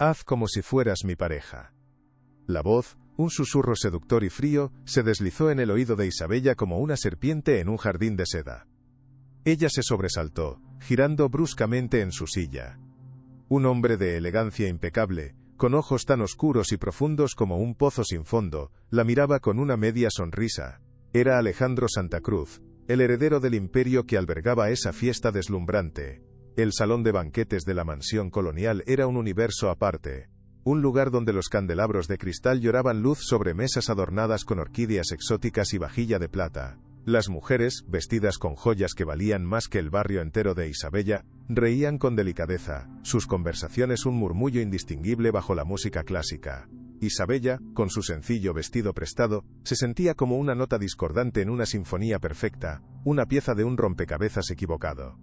Haz como si fueras mi pareja. La voz, un susurro seductor y frío, se deslizó en el oído de Isabella como una serpiente en un jardín de seda. Ella se sobresaltó, girando bruscamente en su silla. Un hombre de elegancia impecable, con ojos tan oscuros y profundos como un pozo sin fondo, la miraba con una media sonrisa. Era Alejandro Santa Cruz, el heredero del imperio que albergaba esa fiesta deslumbrante. El salón de banquetes de la mansión colonial era un universo aparte. Un lugar donde los candelabros de cristal lloraban luz sobre mesas adornadas con orquídeas exóticas y vajilla de plata. Las mujeres, vestidas con joyas que valían más que el barrio entero de Isabella, reían con delicadeza, sus conversaciones un murmullo indistinguible bajo la música clásica. Isabella, con su sencillo vestido prestado, se sentía como una nota discordante en una sinfonía perfecta, una pieza de un rompecabezas equivocado.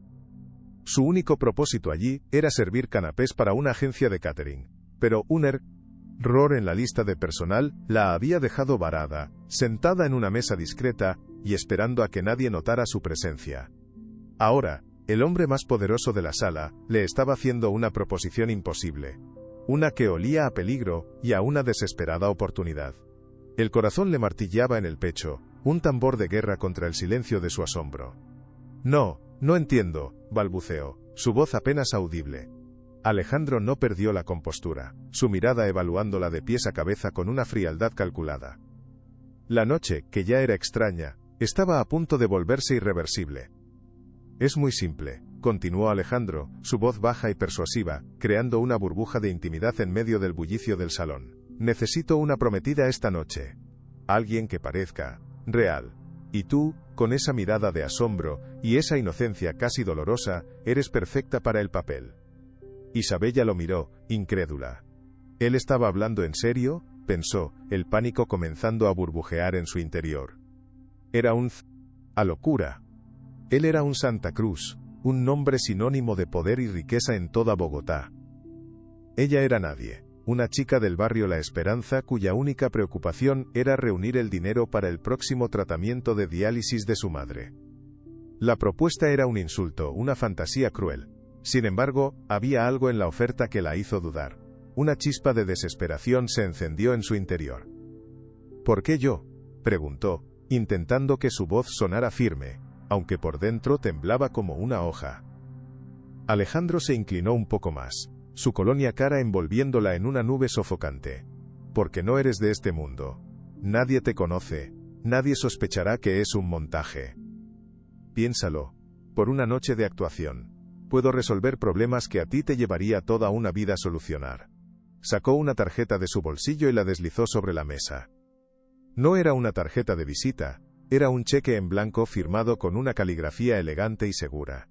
Su único propósito allí era servir canapés para una agencia de catering. Pero un error en la lista de personal la había dejado varada, sentada en una mesa discreta, y esperando a que nadie notara su presencia. Ahora, el hombre más poderoso de la sala, le estaba haciendo una proposición imposible. Una que olía a peligro, y a una desesperada oportunidad. El corazón le martilleaba en el pecho, un tambor de guerra contra el silencio de su asombro. No entiendo, balbuceó, su voz apenas audible. Alejandro no perdió la compostura, su mirada evaluándola de pies a cabeza con una frialdad calculada. La noche, que ya era extraña, estaba a punto de volverse irreversible. Es muy simple, continuó Alejandro, su voz baja y persuasiva, creando una burbuja de intimidad en medio del bullicio del salón. Necesito una prometida esta noche. Alguien que parezca real. Y tú, con esa mirada de asombro, y esa inocencia casi dolorosa, eres perfecta para el papel. Isabella lo miró, incrédula. ¿Él estaba hablando en serio?, pensó, el pánico comenzando a burbujear en su interior. Era a locura. Él era un Santa Cruz, un nombre sinónimo de poder y riqueza en toda Bogotá. Ella era nadie, una chica del barrio La Esperanza cuya única preocupación era reunir el dinero para el próximo tratamiento de diálisis de su madre. La propuesta era un insulto, una fantasía cruel. Sin embargo, había algo en la oferta que la hizo dudar. Una chispa de desesperación se encendió en su interior. ¿Por qué yo?, preguntó, intentando que su voz sonara firme, aunque por dentro temblaba como una hoja. Alejandro se inclinó un poco más, su colonia cara envolviéndola en una nube sofocante. Porque no eres de este mundo. Nadie te conoce, nadie sospechará que es un montaje. Piénsalo, por una noche de actuación, puedo resolver problemas que a ti te llevaría toda una vida solucionar. Sacó una tarjeta de su bolsillo y la deslizó sobre la mesa. No era una tarjeta de visita, era un cheque en blanco firmado con una caligrafía elegante y segura.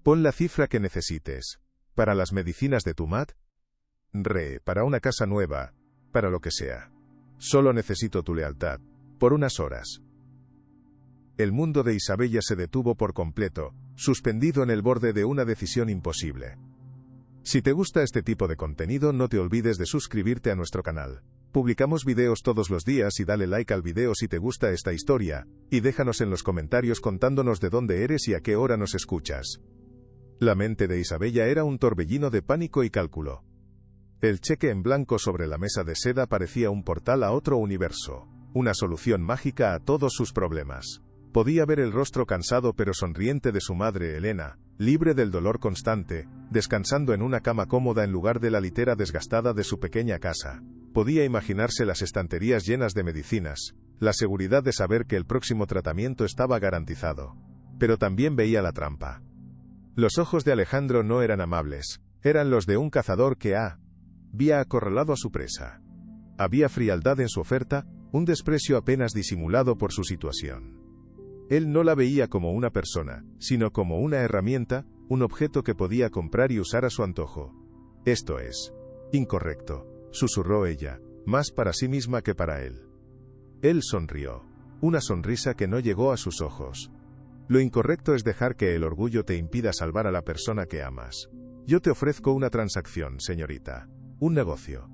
Pon la cifra que necesites. ¿Para las medicinas de tu mat? Para una casa nueva, para lo que sea. Solo necesito tu lealtad, por unas horas. El mundo de Isabella se detuvo por completo, suspendido en el borde de una decisión imposible. Si te gusta este tipo de contenido, no te olvides de suscribirte a nuestro canal. Publicamos videos todos los días y dale like al video si te gusta esta historia, y déjanos en los comentarios contándonos de dónde eres y a qué hora nos escuchas. La mente de Isabella era un torbellino de pánico y cálculo. El cheque en blanco sobre la mesa de seda parecía un portal a otro universo, una solución mágica a todos sus problemas. Podía ver el rostro cansado pero sonriente de su madre Elena, libre del dolor constante, descansando en una cama cómoda en lugar de la litera desgastada de su pequeña casa. Podía imaginarse las estanterías llenas de medicinas, la seguridad de saber que el próximo tratamiento estaba garantizado. Pero también veía la trampa. Los ojos de Alejandro no eran amables, eran los de un cazador que había acorralado a su presa. Había frialdad en su oferta, un desprecio apenas disimulado por su situación. Él no la veía como una persona, sino como una herramienta, un objeto que podía comprar y usar a su antojo. Esto es incorrecto, susurró ella, más para sí misma que para él. Él sonrió, una sonrisa que no llegó a sus ojos. Lo incorrecto es dejar que el orgullo te impida salvar a la persona que amas. Yo te ofrezco una transacción, señorita, un negocio.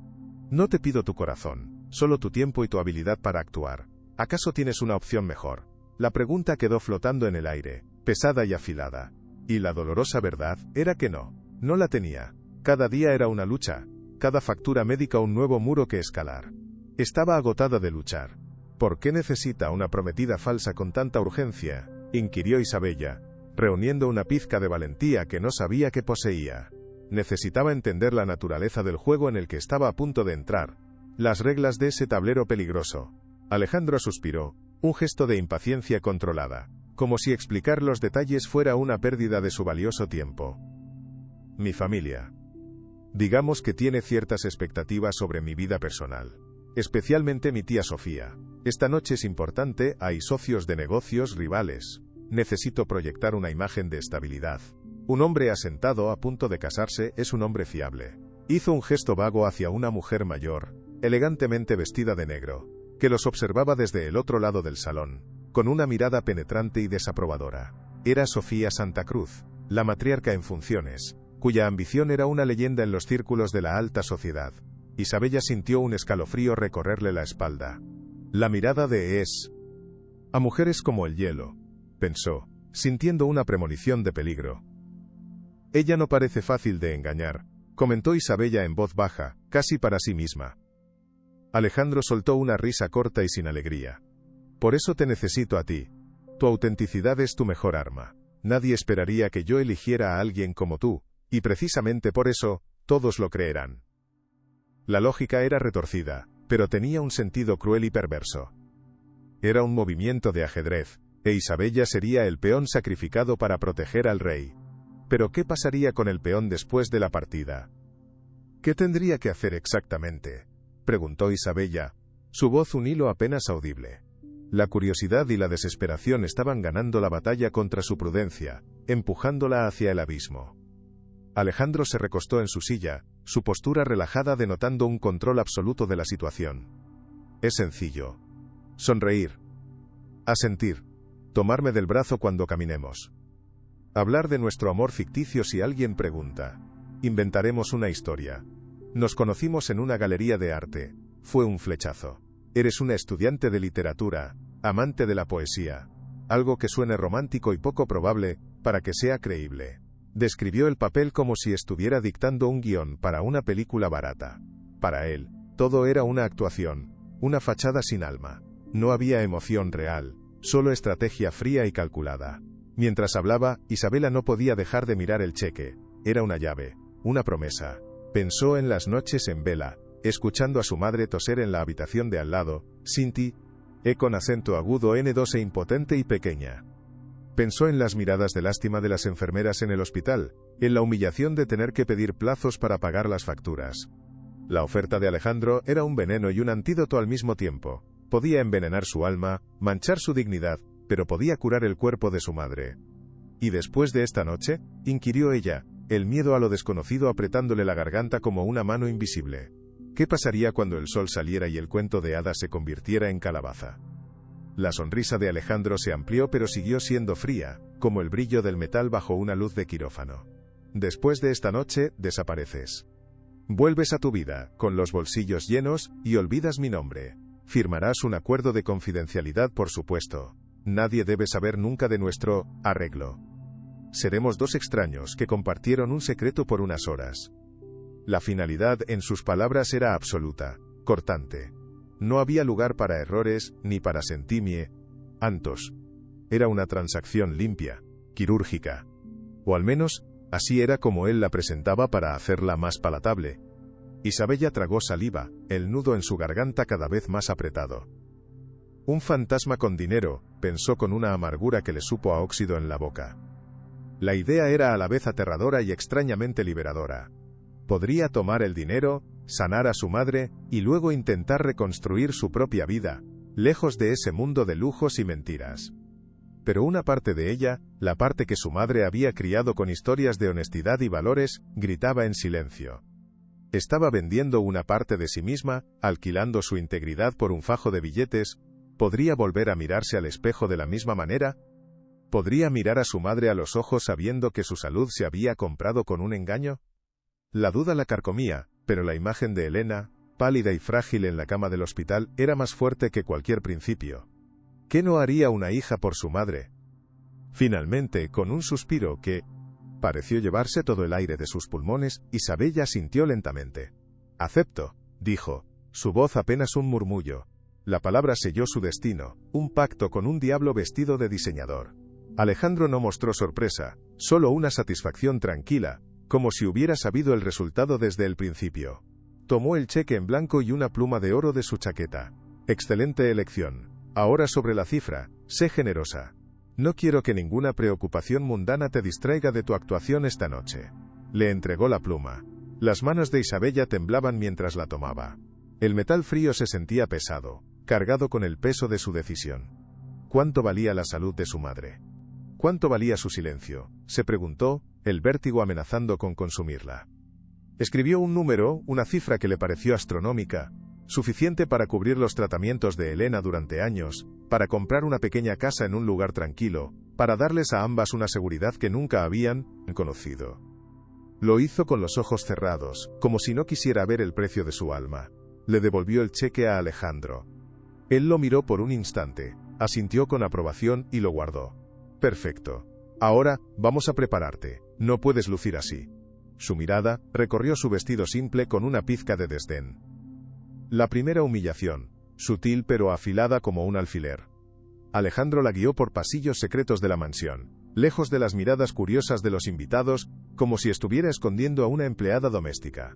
No te pido tu corazón, solo tu tiempo y tu habilidad para actuar. ¿Acaso tienes una opción mejor? La pregunta quedó flotando en el aire, pesada y afilada. Y la dolorosa verdad era que no la tenía. Cada día era una lucha. cada factura médica un nuevo muro que escalar. Estaba agotada de luchar. ¿Por qué necesita una prometida falsa con tanta urgencia?, inquirió Isabella, reuniendo una pizca de valentía que no sabía que poseía. Necesitaba entender la naturaleza del juego en el que estaba a punto de entrar, las reglas de ese tablero peligroso. Alejandro suspiró, un gesto de impaciencia controlada, como si explicar los detalles fuera una pérdida de su valioso tiempo. Mi familia. Digamos que tiene ciertas expectativas sobre mi vida personal. Especialmente mi tía Sofía. Esta noche es importante, hay socios de negocios rivales. Necesito proyectar una imagen de estabilidad. Un hombre asentado a punto de casarse es un hombre fiable. Hizo un gesto vago hacia una mujer mayor, elegantemente vestida de negro, que los observaba desde el otro lado del salón, con una mirada penetrante y desaprobadora. Era Sofía Santa Cruz, la matriarca en funciones, cuya ambición era una leyenda en los círculos de la alta sociedad. Isabella sintió un escalofrío recorrerle la espalda. La mirada de a mujeres como el hielo, pensó, sintiendo una premonición de peligro. Ella no parece fácil de engañar, comentó Isabella en voz baja, casi para sí misma. Alejandro soltó una risa corta y sin alegría. Por eso te necesito a ti. Tu autenticidad es tu mejor arma. Nadie esperaría que yo eligiera a alguien como tú, y precisamente por eso, todos lo creerán. La lógica era retorcida, pero tenía un sentido cruel y perverso. Era un movimiento de ajedrez, e Isabella sería el peón sacrificado para proteger al rey. Pero ¿qué pasaría con el peón después de la partida? ¿Qué tendría que hacer exactamente?, preguntó Isabella, su voz un hilo apenas audible. La curiosidad y la desesperación estaban ganando la batalla contra su prudencia, empujándola hacia el abismo. Alejandro se recostó en su silla, su postura relajada denotando un control absoluto de la situación. Es sencillo. Sonreír. Asentir. Tomarme del brazo cuando caminemos. Hablar de nuestro amor ficticio si alguien pregunta. Inventaremos una historia. Nos conocimos en una galería de arte. Fue un flechazo. Eres una estudiante de literatura, amante de la poesía. Algo que suene romántico y poco probable, para que sea creíble. Describió el papel como si estuviera dictando un guión para una película barata. Para él, todo era una actuación, una fachada sin alma. No había emoción real, solo estrategia fría y calculada. Mientras hablaba, Isabella no podía dejar de mirar el cheque. Era una llave, una promesa. Pensó en las noches en vela, escuchando a su madre toser en la habitación de al lado, Sinti, con acento agudo N2 e impotente y pequeña. Pensó en las miradas de lástima de las enfermeras en el hospital, en la humillación de tener que pedir plazos para pagar las facturas. La oferta de Alejandro era un veneno y un antídoto al mismo tiempo. Podía envenenar su alma, manchar su dignidad, pero podía curar el cuerpo de su madre. ¿Y después de esta noche?, inquirió ella, el miedo a lo desconocido apretándole la garganta como una mano invisible. ¿Qué pasaría cuando el sol saliera y el cuento de hadas se convirtiera en calabaza? La sonrisa de Alejandro se amplió pero siguió siendo fría, como el brillo del metal bajo una luz de quirófano. Después de esta noche, desapareces. Vuelves a tu vida, con los bolsillos llenos, y olvidas mi nombre. Firmarás un acuerdo de confidencialidad, por supuesto. Nadie debe saber nunca de nuestro arreglo. Seremos dos extraños que compartieron un secreto por unas horas. La finalidad en sus palabras era absoluta, cortante. No había lugar para errores, ni para sentimie, antos. Era una transacción limpia, quirúrgica. O al menos, así era como él la presentaba para hacerla más palatable. Isabella tragó saliva, el nudo en su garganta cada vez más apretado. Un fantasma con dinero, pensó con una amargura que le supo a óxido en la boca. La idea era a la vez aterradora y extrañamente liberadora. Podría tomar el dinero, sanar a su madre, y luego intentar reconstruir su propia vida, lejos de ese mundo de lujos y mentiras. Pero una parte de ella, la parte que su madre había criado con historias de honestidad y valores, gritaba en silencio. Estaba vendiendo una parte de sí misma, alquilando su integridad por un fajo de billetes. ¿Podría volver a mirarse al espejo de la misma manera? ¿Podría mirar a su madre a los ojos sabiendo que su salud se había comprado con un engaño? La duda la carcomía, pero la imagen de Elena, pálida y frágil en la cama del hospital, era más fuerte que cualquier principio. ¿Qué no haría una hija por su madre? Finalmente, con un suspiro que pareció llevarse todo el aire de sus pulmones, Isabella sintió lentamente. Acepto, dijo, su voz apenas un murmullo. La palabra selló su destino, un pacto con un diablo vestido de diseñador. Alejandro no mostró sorpresa, solo una satisfacción tranquila, como si hubiera sabido el resultado desde el principio. Tomó el cheque en blanco y una pluma de oro de su chaqueta. Excelente elección. Ahora sobre la cifra, sé generosa. No quiero que ninguna preocupación mundana te distraiga de tu actuación esta noche. Le entregó la pluma. Las manos de Isabella temblaban mientras la tomaba. El metal frío se sentía pesado, cargado con el peso de su decisión. ¿Cuánto valía la salud de su madre? ¿Cuánto valía su silencio?, se preguntó, el vértigo amenazando con consumirla. Escribió un número, una cifra que le pareció astronómica, suficiente para cubrir los tratamientos de Elena durante años, para comprar una pequeña casa en un lugar tranquilo, para darles a ambas una seguridad que nunca habían conocido. Lo hizo con los ojos cerrados, como si no quisiera ver el precio de su alma. Le devolvió el cheque a Alejandro. Él lo miró por un instante, asintió con aprobación y lo guardó. Perfecto. Ahora, vamos a prepararte. No puedes lucir así. Su mirada recorrió su vestido simple con una pizca de desdén. La primera humillación, sutil pero afilada como un alfiler. Alejandro la guió por pasillos secretos de la mansión, lejos de las miradas curiosas de los invitados, como si estuviera escondiendo a una empleada doméstica.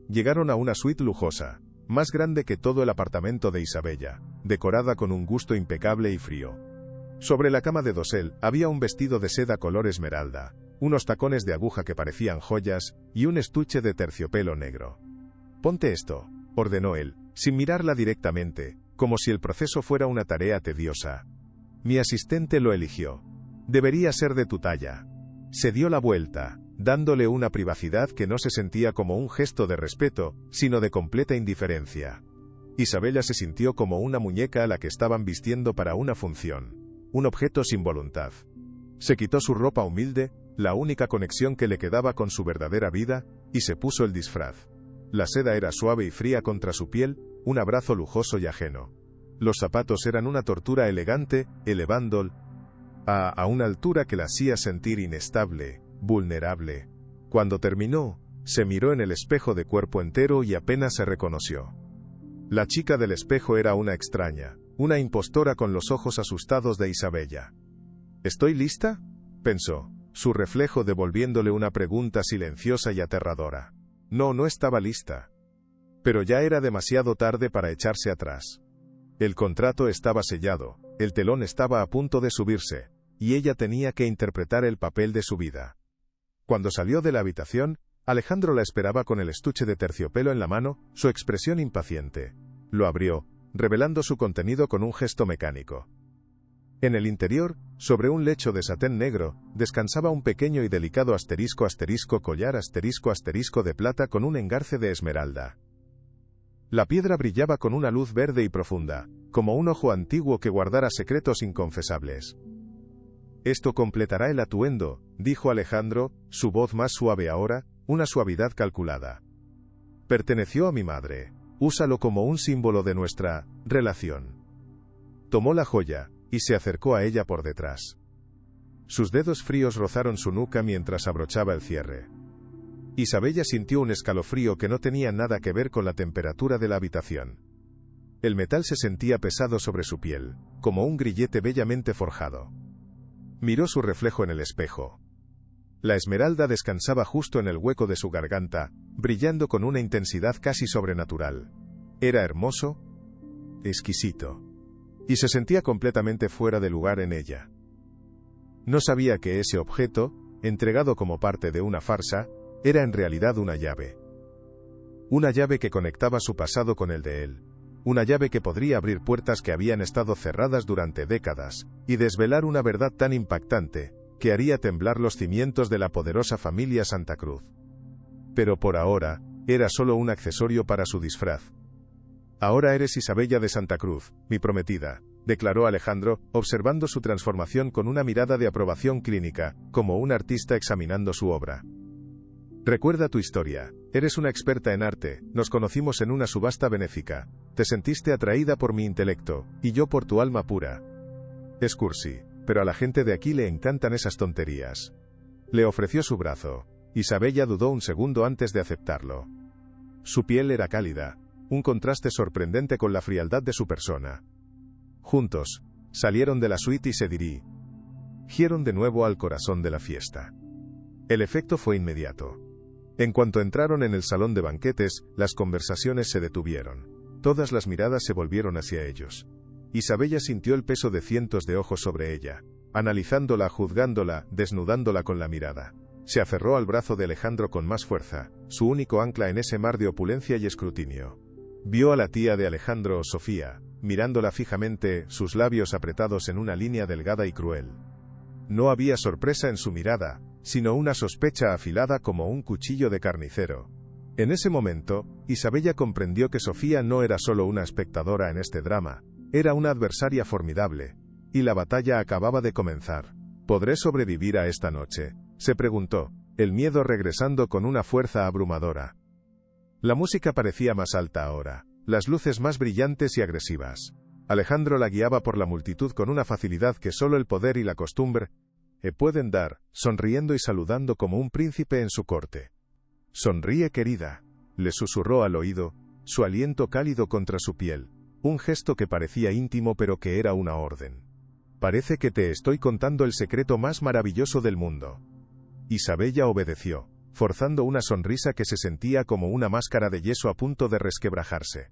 Llegaron a una suite lujosa, más grande que todo el apartamento de Isabella, decorada con un gusto impecable y frío. Sobre la cama de dosel había un vestido de seda color esmeralda, unos tacones de aguja que parecían joyas, y un estuche de terciopelo negro. «Ponte esto», ordenó él, sin mirarla directamente, como si el proceso fuera una tarea tediosa. Mi asistente lo eligió. Debería ser de tu talla. Se dio la vuelta, dándole una privacidad que no se sentía como un gesto de respeto, sino de completa indiferencia. Isabella se sintió como una muñeca a la que estaban vistiendo para una función. Un objeto sin voluntad. Se quitó su ropa humilde, la única conexión que le quedaba con su verdadera vida, y se puso el disfraz. La seda era suave y fría contra su piel, un abrazo lujoso y ajeno. Los zapatos eran una tortura elegante, elevándola a una altura que la hacía sentir inestable, vulnerable. Cuando terminó, se miró en el espejo de cuerpo entero y apenas se reconoció. La chica del espejo era una extraña, una impostora con los ojos asustados de Isabella. ¿Estoy lista?, pensó, su reflejo devolviéndole una pregunta silenciosa y aterradora. No estaba lista. Pero ya era demasiado tarde para echarse atrás. El contrato estaba sellado, el telón estaba a punto de subirse, y ella tenía que interpretar el papel de su vida. Cuando salió de la habitación, Alejandro la esperaba con el estuche de terciopelo en la mano, su expresión impaciente. Lo abrió, revelando su contenido con un gesto mecánico. En el interior, sobre un lecho de satén negro, descansaba un pequeño y delicado collar de plata con un engarce de esmeralda. La piedra brillaba con una luz verde y profunda, como un ojo antiguo que guardara secretos inconfesables. Esto completará el atuendo, dijo Alejandro, su voz más suave ahora, una suavidad calculada. Perteneció a mi madre. Úsalo como un símbolo de nuestra relación. Tomó la joya, y se acercó a ella por detrás. Sus dedos fríos rozaron su nuca mientras abrochaba el cierre. Isabella sintió un escalofrío que no tenía nada que ver con la temperatura de la habitación. El metal se sentía pesado sobre su piel, como un grillete bellamente forjado. Miró su reflejo en el espejo. La esmeralda descansaba justo en el hueco de su garganta, brillando con una intensidad casi sobrenatural. Era hermoso, exquisito. Y se sentía completamente fuera de lugar en ella. No sabía que ese objeto, entregado como parte de una farsa, era en realidad una llave. Una llave que conectaba su pasado con el de él. Una llave que podría abrir puertas que habían estado cerradas durante décadas, y desvelar una verdad tan impactante, que haría temblar los cimientos de la poderosa familia Santa Cruz. Pero por ahora, era solo un accesorio para su disfraz. Ahora eres Isabella de Santa Cruz, mi prometida, declaró Alejandro, observando su transformación con una mirada de aprobación clínica, como un artista examinando su obra. Recuerda tu historia, eres una experta en arte, nos conocimos en una subasta benéfica, te sentiste atraída por mi intelecto, y yo por tu alma pura. Es cursi, pero a la gente de aquí le encantan esas tonterías. Le ofreció su brazo. Isabella dudó un segundo antes de aceptarlo. Su piel era cálida, un contraste sorprendente con la frialdad de su persona. Juntos, salieron de la suite y se dirigieron de nuevo al corazón de la fiesta. El efecto fue inmediato. En cuanto entraron en el salón de banquetes, las conversaciones se detuvieron. Todas las miradas se volvieron hacia ellos. Isabella sintió el peso de cientos de ojos sobre ella, analizándola, juzgándola, desnudándola con la mirada. Se aferró al brazo de Alejandro con más fuerza, su único ancla en ese mar de opulencia y escrutinio. Vio a la tía de Alejandro, Sofía, mirándola fijamente, sus labios apretados en una línea delgada y cruel. No había sorpresa en su mirada, sino una sospecha afilada como un cuchillo de carnicero. En ese momento, Isabella comprendió que Sofía no era solo una espectadora en este drama, era una adversaria formidable, y la batalla acababa de comenzar. ¿Podré sobrevivir a esta noche?, se preguntó, el miedo regresando con una fuerza abrumadora. La música parecía más alta ahora, las luces más brillantes y agresivas. Alejandro la guiaba por la multitud con una facilidad que solo el poder y la costumbre pueden dar, sonriendo y saludando como un príncipe en su corte. «Sonríe, querida», le susurró al oído, su aliento cálido contra su piel, un gesto que parecía íntimo pero que era una orden. «Parece que te estoy contando el secreto más maravilloso del mundo». Isabella obedeció, forzando una sonrisa que se sentía como una máscara de yeso a punto de resquebrajarse.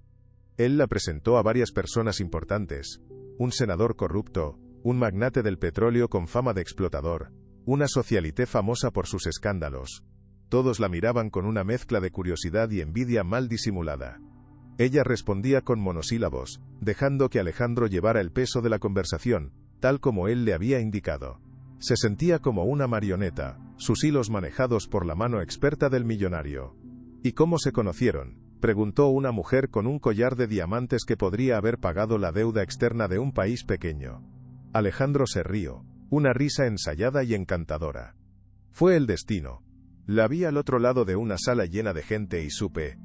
Él la presentó a varias personas importantes, un senador corrupto, un magnate del petróleo con fama de explotador, una socialité famosa por sus escándalos. Todos la miraban con una mezcla de curiosidad y envidia mal disimulada. Ella respondía con monosílabos, dejando que Alejandro llevara el peso de la conversación, tal como él le había indicado. Se sentía como una marioneta, sus hilos manejados por la mano experta del millonario. ¿Y cómo se conocieron?, preguntó una mujer con un collar de diamantes que podría haber pagado la deuda externa de un país pequeño. Alejandro se rió, una risa ensayada y encantadora. Fue el destino. La vi al otro lado de una sala llena de gente y supe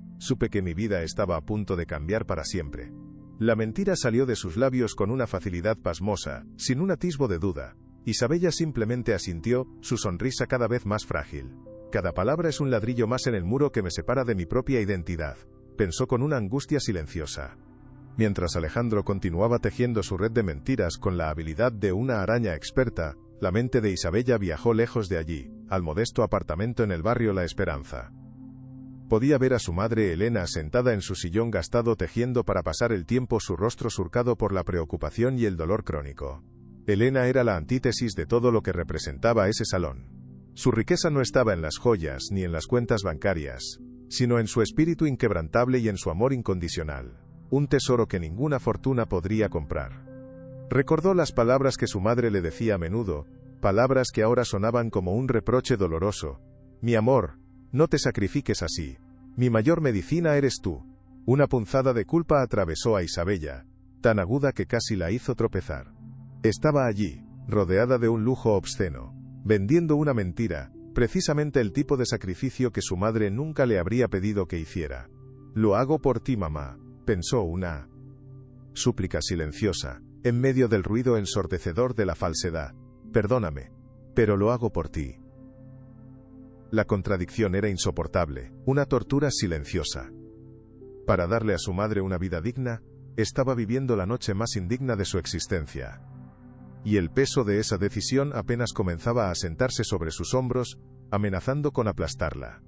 que mi vida estaba a punto de cambiar para siempre. La mentira salió de sus labios con una facilidad pasmosa, sin un atisbo de duda. Isabella simplemente asintió, su sonrisa cada vez más frágil. Cada palabra es un ladrillo más en el muro que me separa de mi propia identidad, pensó con una angustia silenciosa. Mientras Alejandro continuaba tejiendo su red de mentiras con la habilidad de una araña experta, la mente de Isabella viajó lejos de allí, al modesto apartamento en el barrio La Esperanza. Podía ver a su madre Elena sentada en su sillón gastado tejiendo para pasar el tiempo, su rostro surcado por la preocupación y el dolor crónico. Elena era la antítesis de todo lo que representaba ese salón. Su riqueza no estaba en las joyas ni en las cuentas bancarias, sino en su espíritu inquebrantable y en su amor incondicional, un tesoro que ninguna fortuna podría comprar. Recordó las palabras que su madre le decía a menudo, palabras que ahora sonaban como un reproche doloroso. «Mi amor, no te sacrifiques así. Mi mayor medicina eres tú». Una punzada de culpa atravesó a Isabella, tan aguda que casi la hizo tropezar. Estaba allí, rodeada de un lujo obsceno, vendiendo una mentira, precisamente el tipo de sacrificio que su madre nunca le habría pedido que hiciera. «Lo hago por ti, mamá», pensó, una súplica silenciosa, en medio del ruido ensordecedor de la falsedad. «Perdóname, pero lo hago por ti». La contradicción era insoportable, una tortura silenciosa. Para darle a su madre una vida digna, estaba viviendo la noche más indigna de su existencia. Y el peso de esa decisión apenas comenzaba a sentarse sobre sus hombros, amenazando con aplastarla.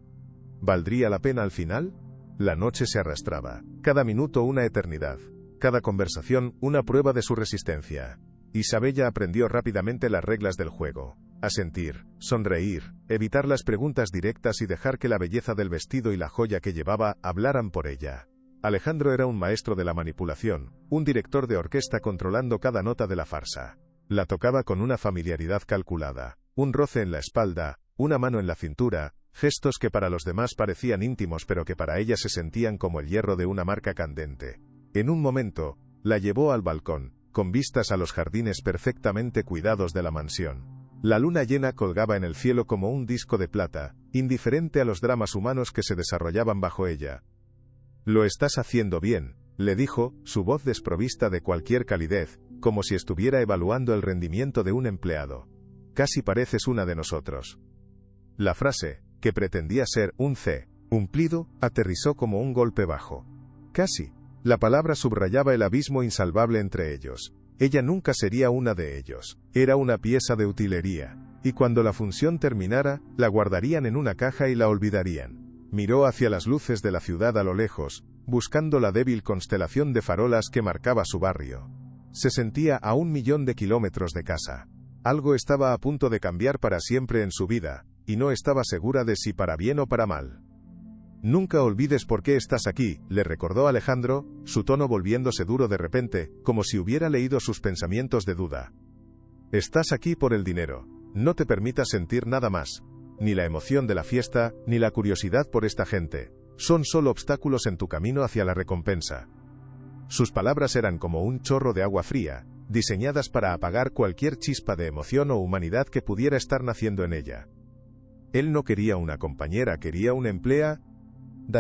¿Valdría la pena al final? La noche se arrastraba, cada minuto una eternidad, cada conversación una prueba de su resistencia. Isabella aprendió rápidamente las reglas del juego: asentir, sonreír, evitar las preguntas directas y dejar que la belleza del vestido y la joya que llevaba hablaran por ella. Alejandro era un maestro de la manipulación, un director de orquesta controlando cada nota de la farsa. La tocaba con una familiaridad calculada, un roce en la espalda, una mano en la cintura, gestos que para los demás parecían íntimos pero que para ella se sentían como el hierro de una marca candente. En un momento, la llevó al balcón, con vistas a los jardines perfectamente cuidados de la mansión. La luna llena colgaba en el cielo como un disco de plata, indiferente a los dramas humanos que se desarrollaban bajo ella. «Lo estás haciendo bien», le dijo, su voz desprovista de cualquier calidez, como si estuviera evaluando el rendimiento de un empleado. «Casi pareces una de nosotros». La frase, que pretendía ser un Cumplido, aterrizó como un golpe bajo. Casi. La palabra subrayaba el abismo insalvable entre ellos. Ella nunca sería una de ellos. Era una pieza de utilería. Y cuando la función terminara, la guardarían en una caja y la olvidarían. Miró hacia las luces de la ciudad a lo lejos, buscando la débil constelación de farolas que marcaba su barrio. Se sentía a 1.000.000 de kilómetros de casa. Algo estaba a punto de cambiar para siempre en su vida, y no estaba segura de si para bien o para mal. «Nunca olvides por qué estás aquí», le recordó Alejandro, su tono volviéndose duro de repente, como si hubiera leído sus pensamientos de duda. «Estás aquí por el dinero. No te permitas sentir nada más. Ni la emoción de la fiesta, ni la curiosidad por esta gente. Son solo obstáculos en tu camino hacia la recompensa». Sus palabras eran como un chorro de agua fría, diseñadas para apagar cualquier chispa de emoción o humanidad que pudiera estar naciendo en ella. Él no quería una compañera, quería una empleada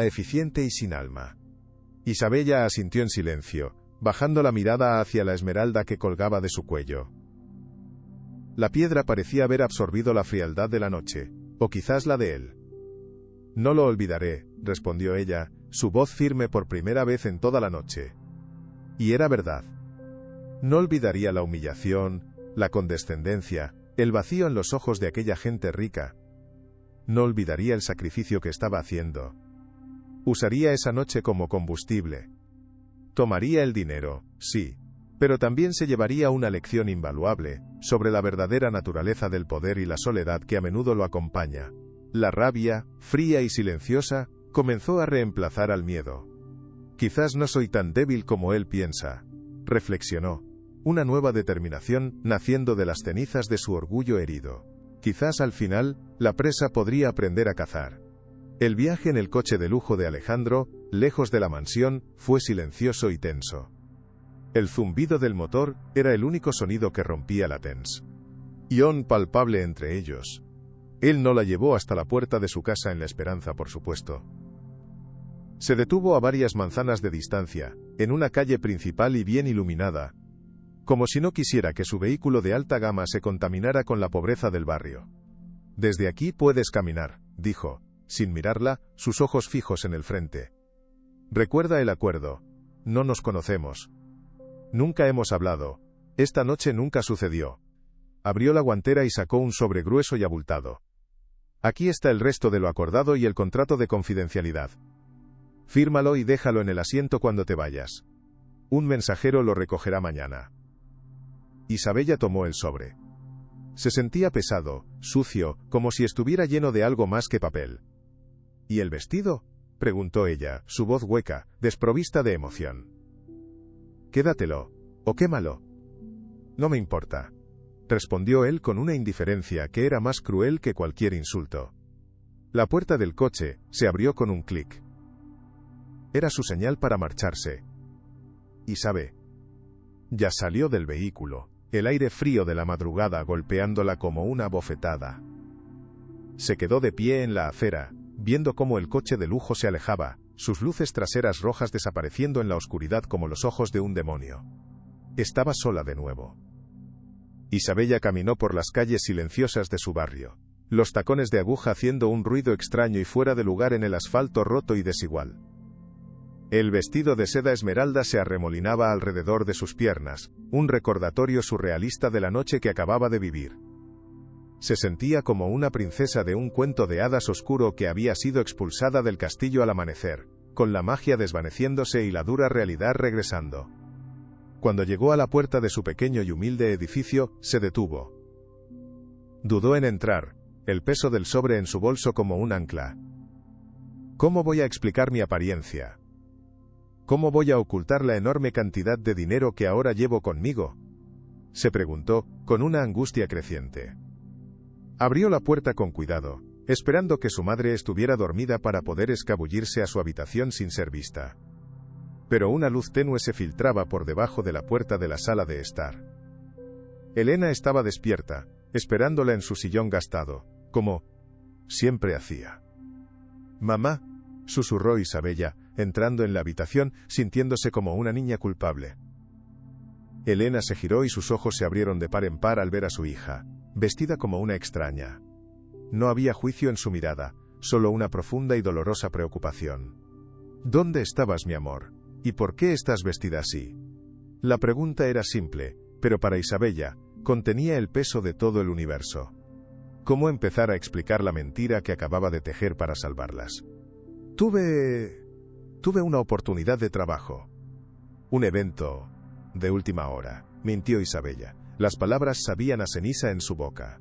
eficiente y sin alma. Isabella asintió en silencio, bajando la mirada hacia la esmeralda que colgaba de su cuello. La piedra parecía haber absorbido la frialdad de la noche, o quizás la de él. «No lo olvidaré», respondió ella, su voz firme por primera vez en toda la noche. Y era verdad. No olvidaría la humillación, la condescendencia, el vacío en los ojos de aquella gente rica. No olvidaría el sacrificio que estaba haciendo. Usaría esa noche como combustible. Tomaría el dinero, sí, pero también se llevaría una lección invaluable sobre la verdadera naturaleza del poder y la soledad que a menudo lo acompaña. La rabia, fría y silenciosa, comenzó a reemplazar al miedo. «Quizás no soy tan débil como él piensa», reflexionó, una nueva determinación naciendo de las cenizas de su orgullo herido. Quizás al final, la presa podría aprender a cazar. El viaje en el coche de lujo de Alejandro, lejos de la mansión, fue silencioso y tenso. El zumbido del motor era el único sonido que rompía la tensión palpable entre ellos. Él no la llevó hasta la puerta de su casa en la esperanza, por supuesto. Se detuvo a varias manzanas de distancia, en una calle principal y bien iluminada, como si no quisiera que su vehículo de alta gama se contaminara con la pobreza del barrio. «Desde aquí puedes caminar», dijo, sin mirarla, sus ojos fijos en el frente. «Recuerda el acuerdo. No nos conocemos. Nunca hemos hablado. Esta noche nunca sucedió». Abrió la guantera y sacó un sobre grueso y abultado. «Aquí está el resto de lo acordado y el contrato de confidencialidad. Fírmalo y déjalo en el asiento cuando te vayas. Un mensajero lo recogerá mañana». Isabella tomó el sobre. Se sentía pesado, sucio, como si estuviera lleno de algo más que papel. «¿Y el vestido?», preguntó ella, su voz hueca, desprovista de emoción. «Quédatelo, o quémalo». «No me importa», respondió él con una indiferencia que era más cruel que cualquier insulto. La puerta del coche se abrió con un clic. Era su señal para marcharse. Isabel ya salió del vehículo, el aire frío de la madrugada golpeándola como una bofetada. Se quedó de pie en la acera, viendo cómo el coche de lujo se alejaba, sus luces traseras rojas desapareciendo en la oscuridad como los ojos de un demonio. Estaba sola de nuevo. Isabella caminó por las calles silenciosas de su barrio, los tacones de aguja haciendo un ruido extraño y fuera de lugar en el asfalto roto y desigual. El vestido de seda esmeralda se arremolinaba alrededor de sus piernas, un recordatorio surrealista de la noche que acababa de vivir. Se sentía como una princesa de un cuento de hadas oscuro que había sido expulsada del castillo al amanecer, con la magia desvaneciéndose y la dura realidad regresando. Cuando llegó a la puerta de su pequeño y humilde edificio, se detuvo. Dudó en entrar, el peso del sobre en su bolso como un ancla. ¿Cómo voy a explicar mi apariencia? ¿Cómo voy a ocultar la enorme cantidad de dinero que ahora llevo conmigo?, se preguntó, con una angustia creciente. Abrió la puerta con cuidado, esperando que su madre estuviera dormida para poder escabullirse a su habitación sin ser vista. Pero una luz tenue se filtraba por debajo de la puerta de la sala de estar. Elena estaba despierta, esperándola en su sillón gastado, como siempre hacía. «Mamá», susurró Isabella, entrando en la habitación, sintiéndose como una niña culpable. Elena se giró y sus ojos se abrieron de par en par al ver a su hija, vestida como una extraña. No había juicio en su mirada, solo una profunda y dolorosa preocupación. ¿Dónde estabas, mi amor? ¿Y por qué estás vestida así? La pregunta era simple, pero para Isabella, contenía el peso de todo el universo. ¿Cómo empezar a explicar la mentira que acababa de tejer para salvarlas? Tuve una oportunidad de trabajo. Un evento de última hora, mintió Isabella. Las palabras sabían a ceniza en su boca.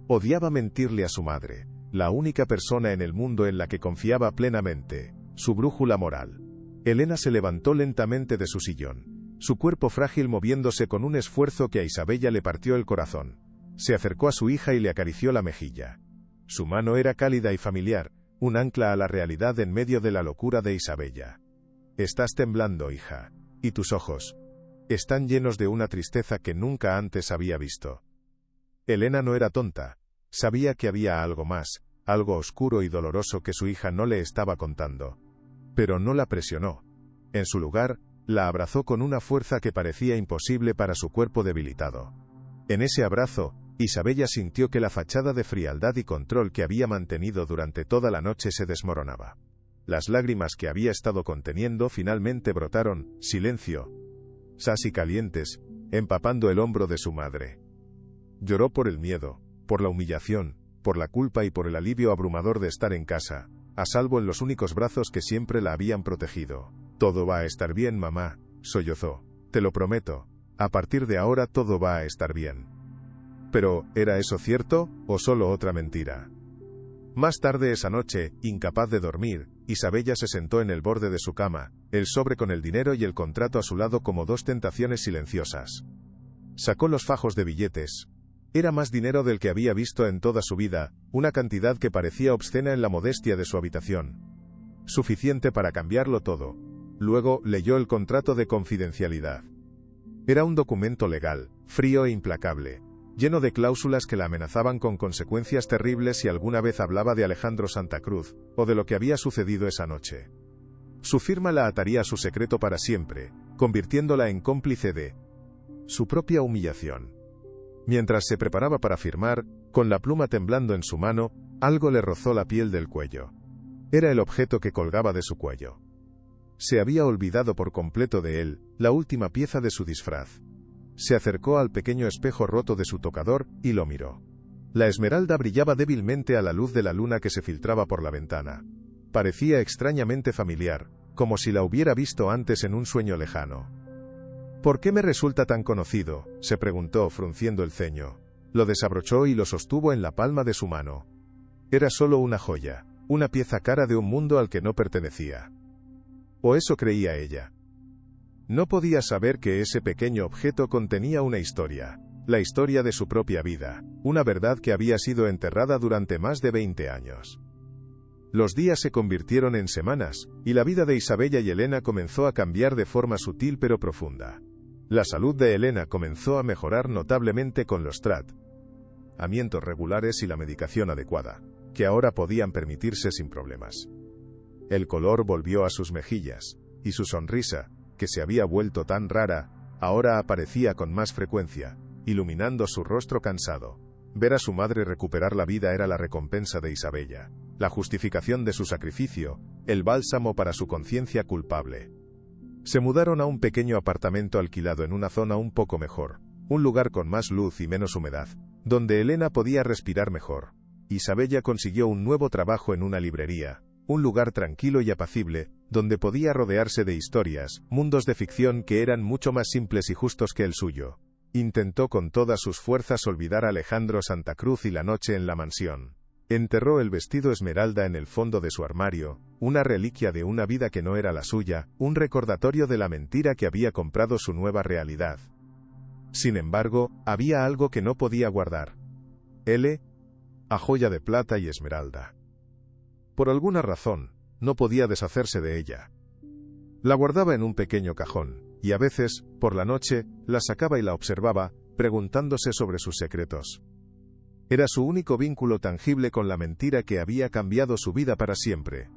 Odiaba mentirle a su madre, la única persona en el mundo en la que confiaba plenamente, su brújula moral. Elena se levantó lentamente de su sillón, su cuerpo frágil moviéndose con un esfuerzo que a Isabella le partió el corazón. Se acercó a su hija y le acarició la mejilla. Su mano era cálida y familiar, un ancla a la realidad en medio de la locura de Isabella. Estás temblando, hija, y tus ojos están llenos de una tristeza que nunca antes había visto. Elena no era tonta, sabía que había algo más, algo oscuro y doloroso que su hija no le estaba contando. Pero no la presionó. En su lugar, la abrazó con una fuerza que parecía imposible para su cuerpo debilitado. En ese abrazo, Isabella sintió que la fachada de frialdad y control que había mantenido durante toda la noche se desmoronaba. Las lágrimas que había estado conteniendo finalmente brotaron, silencio, y calientes, empapando el hombro de su madre. Lloró por el miedo, por la humillación, por la culpa y por el alivio abrumador de estar en casa, a salvo en los únicos brazos que siempre la habían protegido. Todo va a estar bien, mamá, sollozó. Te lo prometo, a partir de ahora todo va a estar bien. Pero, ¿era eso cierto, o solo otra mentira? Más tarde esa noche, incapaz de dormir, Isabella se sentó en el borde de su cama, el sobre con el dinero y el contrato a su lado como dos tentaciones silenciosas. Sacó los fajos de billetes. Era más dinero del que había visto en toda su vida, una cantidad que parecía obscena en la modestia de su habitación. Suficiente para cambiarlo todo. Luego, leyó el contrato de confidencialidad. Era un documento legal, frío e implacable, lleno de cláusulas que la amenazaban con consecuencias terribles si alguna vez hablaba de Alejandro Santa Cruz, o de lo que había sucedido esa noche. Su firma la ataría a su secreto para siempre, convirtiéndola en cómplice de su propia humillación. Mientras se preparaba para firmar, con la pluma temblando en su mano, algo le rozó la piel del cuello. Era el objeto que colgaba de su cuello. Se había olvidado por completo de él, la última pieza de su disfraz. Se acercó al pequeño espejo roto de su tocador, y lo miró. La esmeralda brillaba débilmente a la luz de la luna que se filtraba por la ventana. Parecía extrañamente familiar, como si la hubiera visto antes en un sueño lejano. ¿Por qué me resulta tan conocido?, se preguntó frunciendo el ceño. Lo desabrochó y lo sostuvo en la palma de su mano. Era solo una joya, una pieza cara de un mundo al que no pertenecía. O eso creía ella. No podía saber que ese pequeño objeto contenía una historia, la historia de su propia vida, una verdad que había sido enterrada durante más de 20 años. Los días se convirtieron en semanas, y la vida de Isabella y Elena comenzó a cambiar de forma sutil pero profunda. La salud de Elena comenzó a mejorar notablemente con los tratamientos regulares y la medicación adecuada, que ahora podían permitirse sin problemas. El color volvió a sus mejillas, y su sonrisa, que se había vuelto tan rara, ahora aparecía con más frecuencia, iluminando su rostro cansado. Ver a su madre recuperar la vida era la recompensa de Isabella, la justificación de su sacrificio, el bálsamo para su conciencia culpable. Se mudaron a un pequeño apartamento alquilado en una zona un poco mejor, un lugar con más luz y menos humedad, donde Elena podía respirar mejor. Isabella consiguió un nuevo trabajo en una librería, un lugar tranquilo y apacible, donde podía rodearse de historias, mundos de ficción que eran mucho más simples y justos que el suyo. Intentó con todas sus fuerzas olvidar a Alejandro Santa Cruz y la noche en la mansión. Enterró el vestido esmeralda en el fondo de su armario, una reliquia de una vida que no era la suya, un recordatorio de la mentira que había comprado su nueva realidad. Sin embargo, había algo que no podía guardar. A joya de plata y esmeralda. Por alguna razón, no podía deshacerse de ella. La guardaba en un pequeño cajón, y a veces, por la noche, la sacaba y la observaba, preguntándose sobre sus secretos. Era su único vínculo tangible con la mentira que había cambiado su vida para siempre.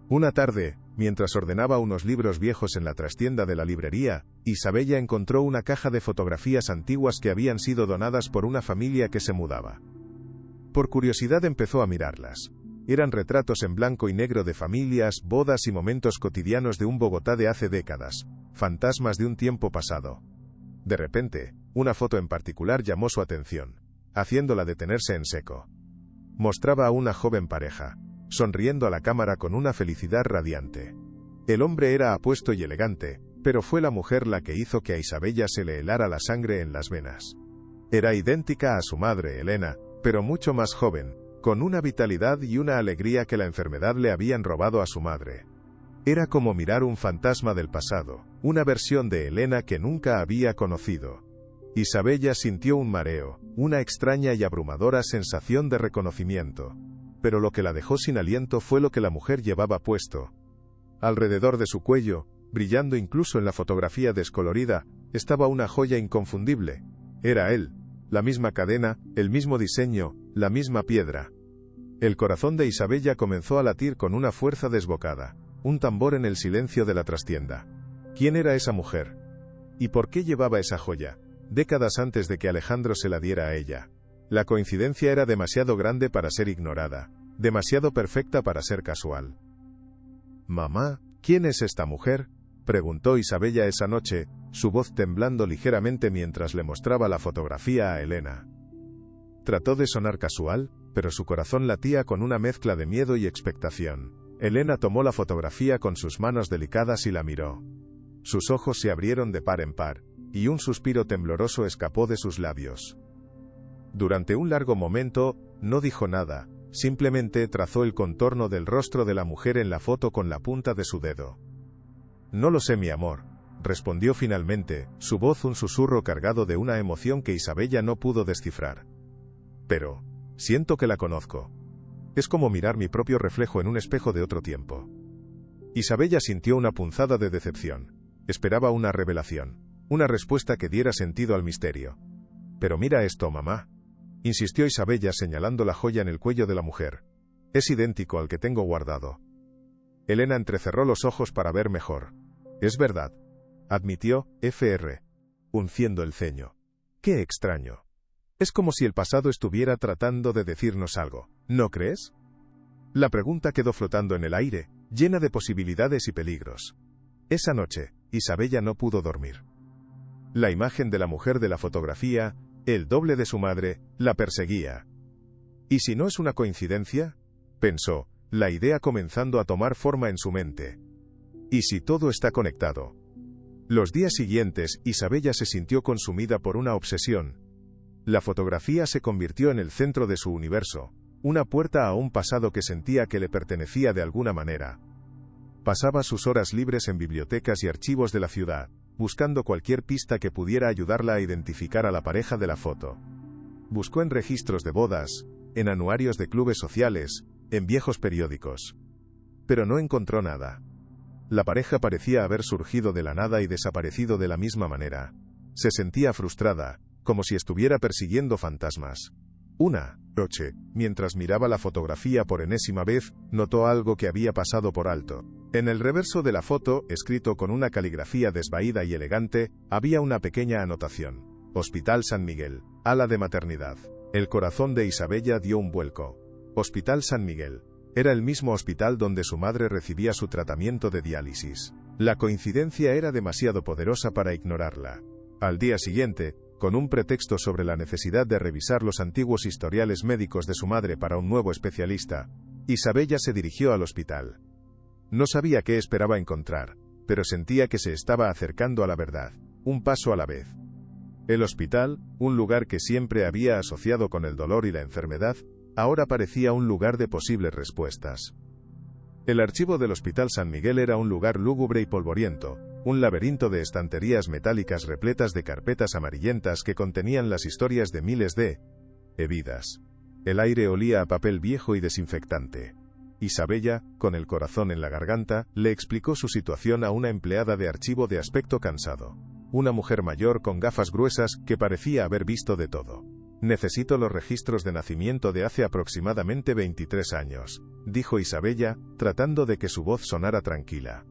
Una tarde, mientras ordenaba unos libros viejos en la trastienda de la librería, Isabella encontró una caja de fotografías antiguas que habían sido donadas por una familia que se mudaba. Por curiosidad empezó a mirarlas. Eran retratos en blanco y negro de familias, bodas y momentos cotidianos de un Bogotá de hace décadas, fantasmas de un tiempo pasado. De repente, una foto en particular llamó su atención, haciéndola detenerse en seco. Mostraba a una joven pareja, sonriendo a la cámara con una felicidad radiante. El hombre era apuesto y elegante, pero fue la mujer la que hizo que a Isabella se le helara la sangre en las venas. Era idéntica a su madre, Elena, pero mucho más joven, con una vitalidad y una alegría que la enfermedad le habían robado a su madre. Era como mirar un fantasma del pasado, una versión de Elena que nunca había conocido. Isabella sintió un mareo, una extraña y abrumadora sensación de reconocimiento. Pero lo que la dejó sin aliento fue lo que la mujer llevaba puesto. Alrededor de su cuello, brillando incluso en la fotografía descolorida, estaba una joya inconfundible. Era él, la misma cadena, el mismo diseño, la misma piedra. El corazón de Isabella comenzó a latir con una fuerza desbocada, un tambor en el silencio de la trastienda. ¿Quién era esa mujer? ¿Y por qué llevaba esa joya, décadas antes de que Alejandro se la diera a ella? La coincidencia era demasiado grande para ser ignorada, demasiado perfecta para ser casual. «Mamá, ¿quién es esta mujer?», preguntó Isabella esa noche, su voz temblando ligeramente mientras le mostraba la fotografía a Elena. Trató de sonar casual, pero su corazón latía con una mezcla de miedo y expectación. Elena tomó la fotografía con sus manos delicadas y la miró. Sus ojos se abrieron de par en par, y un suspiro tembloroso escapó de sus labios. Durante un largo momento, no dijo nada, simplemente trazó el contorno del rostro de la mujer en la foto con la punta de su dedo. «No lo sé, mi amor», respondió finalmente, su voz un susurro cargado de una emoción que Isabella no pudo descifrar. «Pero siento que la conozco. Es como mirar mi propio reflejo en un espejo de otro tiempo». Isabella sintió una punzada de decepción. Esperaba una revelación, una respuesta que diera sentido al misterio. «Pero mira esto, mamá», insistió Isabella señalando la joya en el cuello de la mujer. «Es idéntico al que tengo guardado». Elena entrecerró los ojos para ver mejor. «Es verdad», admitió, unciendo el ceño. «Qué extraño. Es como si el pasado estuviera tratando de decirnos algo, ¿no crees?». La pregunta quedó flotando en el aire, llena de posibilidades y peligros. Esa noche, Isabella no pudo dormir. La imagen de la mujer de la fotografía, el doble de su madre, la perseguía. ¿Y si no es una coincidencia?, pensó, la idea comenzando a tomar forma en su mente. ¿Y si todo está conectado? Los días siguientes, Isabella se sintió consumida por una obsesión. La fotografía se convirtió en el centro de su universo, una puerta a un pasado que sentía que le pertenecía de alguna manera. Pasaba sus horas libres en bibliotecas y archivos de la ciudad, buscando cualquier pista que pudiera ayudarla a identificar a la pareja de la foto. Buscó en registros de bodas, en anuarios de clubes sociales, en viejos periódicos. Pero no encontró nada. La pareja parecía haber surgido de la nada y desaparecido de la misma manera. Se sentía frustrada, como si estuviera persiguiendo fantasmas. Una noche, mientras miraba la fotografía por enésima vez, notó algo que había pasado por alto. En el reverso de la foto, escrito con una caligrafía desvaída y elegante, había una pequeña anotación: Hospital San Miguel, ala de maternidad. El corazón de Isabella dio un vuelco. Hospital San Miguel. Era el mismo hospital donde su madre recibía su tratamiento de diálisis. La coincidencia era demasiado poderosa para ignorarla. Al día siguiente, con un pretexto sobre la necesidad de revisar los antiguos historiales médicos de su madre para un nuevo especialista, Isabella se dirigió al hospital. No sabía qué esperaba encontrar, pero sentía que se estaba acercando a la verdad, un paso a la vez. El hospital, un lugar que siempre había asociado con el dolor y la enfermedad, ahora parecía un lugar de posibles respuestas. El archivo del Hospital San Miguel era un lugar lúgubre y polvoriento, un laberinto de estanterías metálicas repletas de carpetas amarillentas que contenían las historias de miles de vidas. El aire olía a papel viejo y desinfectante. Isabella, con el corazón en la garganta, le explicó su situación a una empleada de archivo de aspecto cansado. Una mujer mayor con gafas gruesas que parecía haber visto de todo. «Necesito los registros de nacimiento de hace aproximadamente 23 años», dijo Isabella, tratando de que su voz sonara tranquila.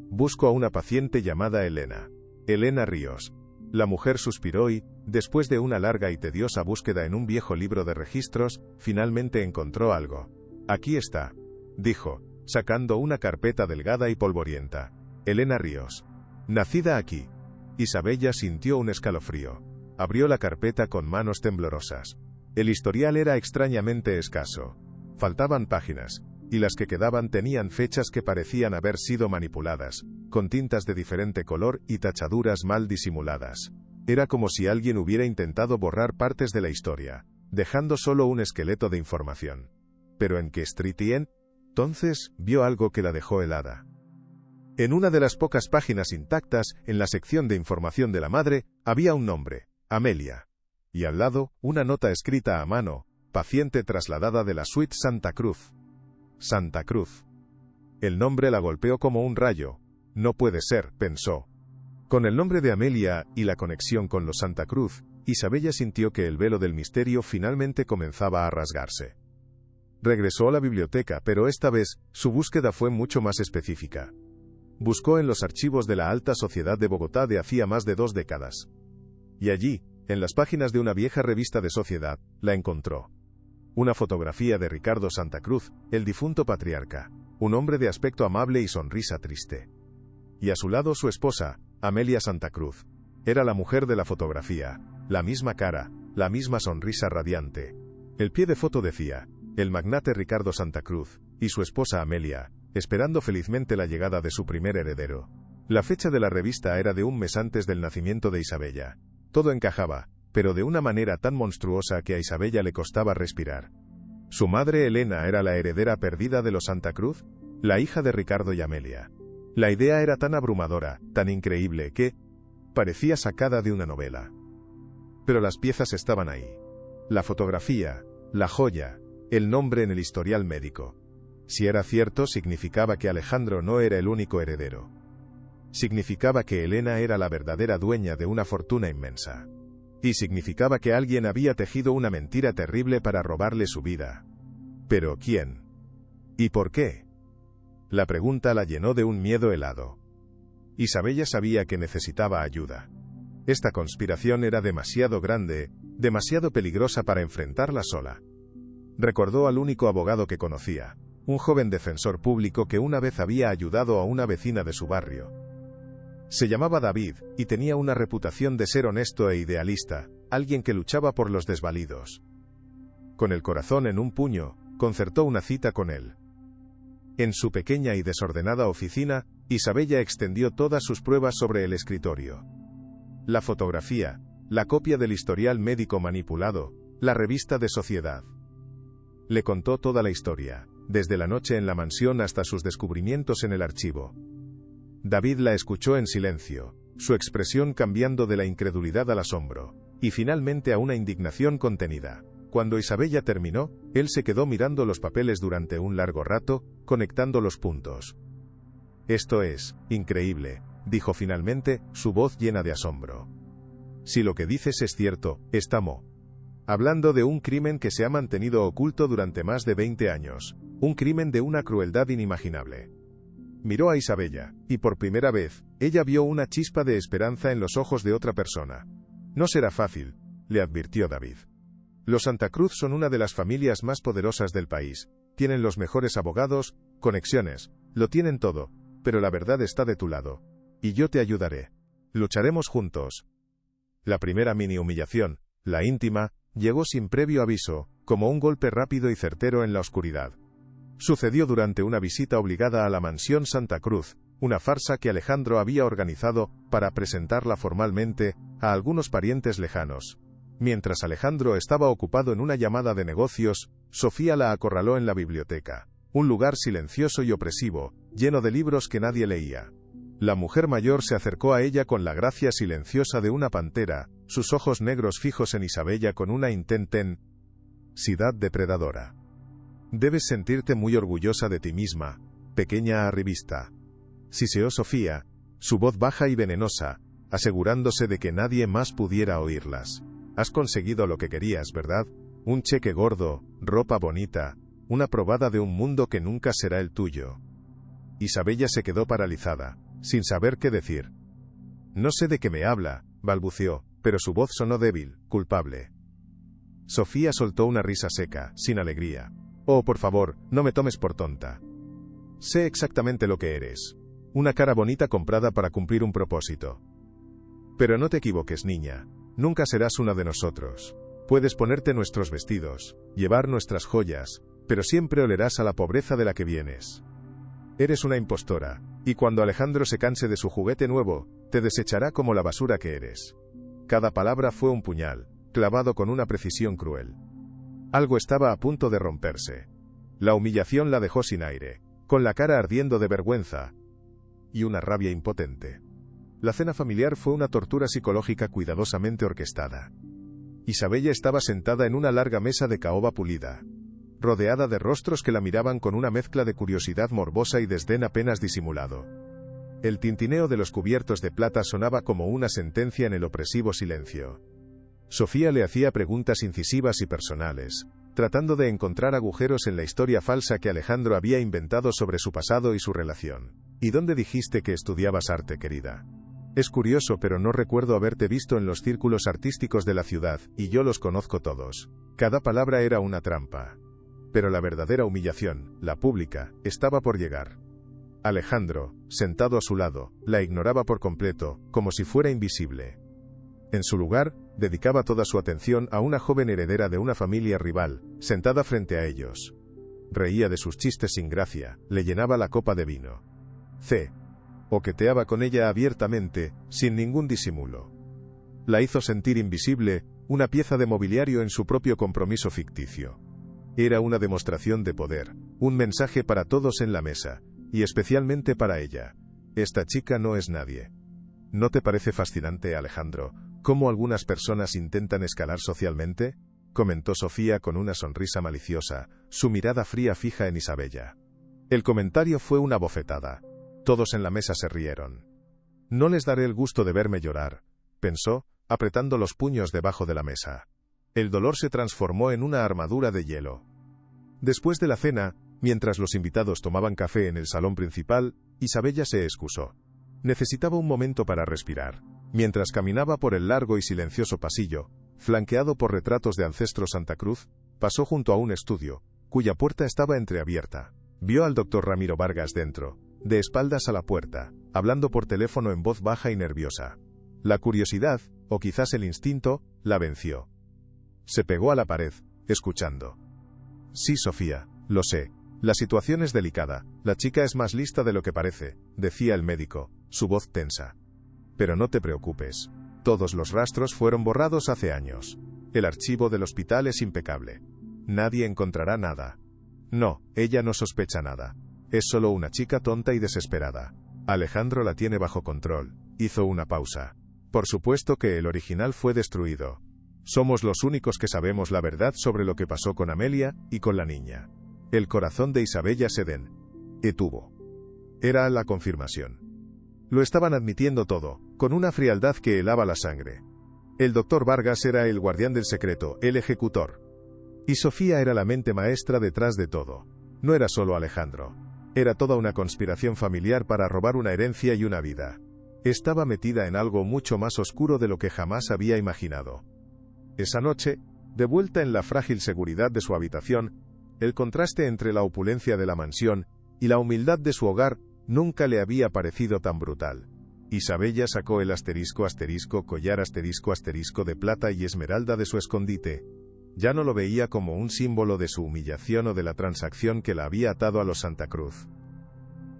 «Busco a una paciente llamada Elena. Elena Ríos». La mujer suspiró y, después de una larga y tediosa búsqueda en un viejo libro de registros, finalmente encontró algo. Aquí está, dijo, sacando una carpeta delgada y polvorienta. Elena Ríos. Nacida aquí. Isabella sintió un escalofrío. Abrió la carpeta con manos temblorosas. El historial era extrañamente escaso. Faltaban páginas, y las que quedaban tenían fechas que parecían haber sido manipuladas, con tintas de diferente color y tachaduras mal disimuladas. Era como si alguien hubiera intentado borrar partes de la historia, dejando solo un esqueleto de información. ¿Pero en qué Street y en? Entonces, vio algo que la dejó helada. En una de las pocas páginas intactas, en la sección de información de la madre, había un nombre, Amelia. Y al lado, una nota escrita a mano, paciente trasladada de la suite Santa Cruz. Santa Cruz. El nombre la golpeó como un rayo. No puede ser, pensó. Con el nombre de Amelia y la conexión con los Santa Cruz, Isabella sintió que el velo del misterio finalmente comenzaba a rasgarse. Regresó a la biblioteca, pero esta vez, su búsqueda fue mucho más específica. Buscó en los archivos de la alta sociedad de Bogotá de hacía más de 2 décadas. Y allí, en las páginas de una vieja revista de sociedad, la encontró. Una fotografía de Ricardo Santa Cruz, el difunto patriarca, un hombre de aspecto amable y sonrisa triste. Y a su lado su esposa, Amelia Santa Cruz. Era la mujer de la fotografía, la misma cara, la misma sonrisa radiante. El pie de foto decía, el magnate Ricardo Santa Cruz, y su esposa Amelia, esperando felizmente la llegada de su primer heredero. La fecha de la revista era de un mes antes del nacimiento de Isabella. Todo encajaba, pero de una manera tan monstruosa que a Isabella le costaba respirar. ¿Su madre Elena era la heredera perdida de los Santa Cruz? La hija de Ricardo y Amelia. La idea era tan abrumadora, tan increíble, que parecía sacada de una novela. Pero las piezas estaban ahí. La fotografía, la joya, el nombre en el historial médico. Si era cierto, significaba que Alejandro no era el único heredero. Significaba que Elena era la verdadera dueña de una fortuna inmensa. Y significaba que alguien había tejido una mentira terrible para robarle su vida. ¿Pero quién? ¿Y por qué? La pregunta la llenó de un miedo helado. Isabella sabía que necesitaba ayuda. Esta conspiración era demasiado grande, demasiado peligrosa para enfrentarla sola. Recordó al único abogado que conocía, un joven defensor público que una vez había ayudado a una vecina de su barrio. Se llamaba David, y tenía una reputación de ser honesto e idealista, alguien que luchaba por los desvalidos. Con el corazón en un puño, concertó una cita con él. En su pequeña y desordenada oficina, Isabella extendió todas sus pruebas sobre el escritorio. La fotografía, la copia del historial médico manipulado, la revista de sociedad. Le contó toda la historia, desde la noche en la mansión hasta sus descubrimientos en el archivo. David la escuchó en silencio, su expresión cambiando de la incredulidad al asombro, y finalmente a una indignación contenida. Cuando Isabella terminó, él se quedó mirando los papeles durante un largo rato, conectando los puntos. Esto es increíble, dijo finalmente, su voz llena de asombro. Si lo que dices es cierto, estamos hablando de un crimen que se ha mantenido oculto durante más de 20 años, un crimen de una crueldad inimaginable. Miró a Isabella, y por primera vez, ella vio una chispa de esperanza en los ojos de otra persona. No será fácil, le advirtió David. Los Santa Cruz son una de las familias más poderosas del país, tienen los mejores abogados, conexiones, lo tienen todo, pero la verdad está de tu lado. Y yo te ayudaré. Lucharemos juntos. La primera mini humillación, la íntima, llegó sin previo aviso, como un golpe rápido y certero en la oscuridad. Sucedió durante una visita obligada a la mansión Santa Cruz, una farsa que Alejandro había organizado para presentarla formalmente a algunos parientes lejanos. Mientras Alejandro estaba ocupado en una llamada de negocios, Sofía la acorraló en la biblioteca, un lugar silencioso y opresivo, lleno de libros que nadie leía. La mujer mayor se acercó a ella con la gracia silenciosa de una pantera, sus ojos negros fijos en Isabella con una intensidad depredadora. Debes sentirte muy orgullosa de ti misma, pequeña arribista. Siseó Sofía, su voz baja y venenosa, asegurándose de que nadie más pudiera oírlas. Has conseguido lo que querías, ¿verdad? Un cheque gordo, ropa bonita, una probada de un mundo que nunca será el tuyo. Isabella se quedó paralizada, sin saber qué decir. No sé de qué me habla, balbuceó, pero su voz sonó débil, culpable. Sofía soltó una risa seca, sin alegría. Oh, por favor, no me tomes por tonta. Sé exactamente lo que eres. Una cara bonita comprada para cumplir un propósito. Pero no te equivoques, niña. Nunca serás una de nosotros. Puedes ponerte nuestros vestidos, llevar nuestras joyas, pero siempre olerás a la pobreza de la que vienes. Eres una impostora, y cuando Alejandro se canse de su juguete nuevo, te desechará como la basura que eres. Cada palabra fue un puñal, clavado con una precisión cruel. Algo estaba a punto de romperse. La humillación la dejó sin aire, con la cara ardiendo de vergüenza y una rabia impotente. La cena familiar fue una tortura psicológica cuidadosamente orquestada. Isabella estaba sentada en una larga mesa de caoba pulida, rodeada de rostros que la miraban con una mezcla de curiosidad morbosa y desdén apenas disimulado. El tintineo de los cubiertos de plata sonaba como una sentencia en el opresivo silencio. Sofía le hacía preguntas incisivas y personales, tratando de encontrar agujeros en la historia falsa que Alejandro había inventado sobre su pasado y su relación. ¿Y dónde dijiste que estudiabas arte, querida? Es curioso, pero no recuerdo haberte visto en los círculos artísticos de la ciudad, y yo los conozco todos. Cada palabra era una trampa. Pero la verdadera humillación, la pública, estaba por llegar. Alejandro, sentado a su lado, la ignoraba por completo, como si fuera invisible. En su lugar, dedicaba toda su atención a una joven heredera de una familia rival, sentada frente a ellos. Reía de sus chistes sin gracia, le llenaba la copa de vino. Coqueteaba con ella abiertamente, sin ningún disimulo. La hizo sentir invisible, una pieza de mobiliario en su propio compromiso ficticio. Era una demostración de poder, un mensaje para todos en la mesa, y especialmente para ella. Esta chica no es nadie. ¿No te parece fascinante, Alejandro, cómo algunas personas intentan escalar socialmente? Comentó Sofía con una sonrisa maliciosa, su mirada fría fija en Isabella. El comentario fue una bofetada. Todos en la mesa se rieron. No les daré el gusto de verme llorar, pensó, apretando los puños debajo de la mesa. El dolor se transformó en una armadura de hielo. Después de la cena, mientras los invitados tomaban café en el salón principal, Isabella se excusó. Necesitaba un momento para respirar. Mientras caminaba por el largo y silencioso pasillo, flanqueado por retratos de ancestro Santa Cruz, pasó junto a un estudio, cuya puerta estaba entreabierta. Vio al doctor Ramiro Vargas dentro, de espaldas a la puerta, hablando por teléfono en voz baja y nerviosa. La curiosidad, o quizás el instinto, la venció. Se pegó a la pared, escuchando. Sí, Sofía, lo sé. La situación es delicada. La chica es más lista de lo que parece, decía el médico, su voz tensa. Pero no te preocupes. Todos los rastros fueron borrados hace años. El archivo del hospital es impecable. Nadie encontrará nada. No, ella no sospecha nada. Es solo una chica tonta y desesperada. Alejandro la tiene bajo control. Hizo una pausa. Por supuesto que el original fue destruido. Somos los únicos que sabemos la verdad sobre lo que pasó con Amelia y con la niña. El corazón de Isabella se detuvo. Era la confirmación. Lo estaban admitiendo todo, con una frialdad que helaba la sangre. El doctor Vargas era el guardián del secreto, el ejecutor. Y Sofía era la mente maestra detrás de todo. No era solo Alejandro. Era toda una conspiración familiar para robar una herencia y una vida. Estaba metida en algo mucho más oscuro de lo que jamás había imaginado. Esa noche, de vuelta en la frágil seguridad de su habitación, el contraste entre la opulencia de la mansión y la humildad de su hogar nunca le había parecido tan brutal. Isabella sacó el collar de plata y esmeralda de su escondite. Ya no lo veía como un símbolo de su humillación o de la transacción que la había atado a los Santa Cruz.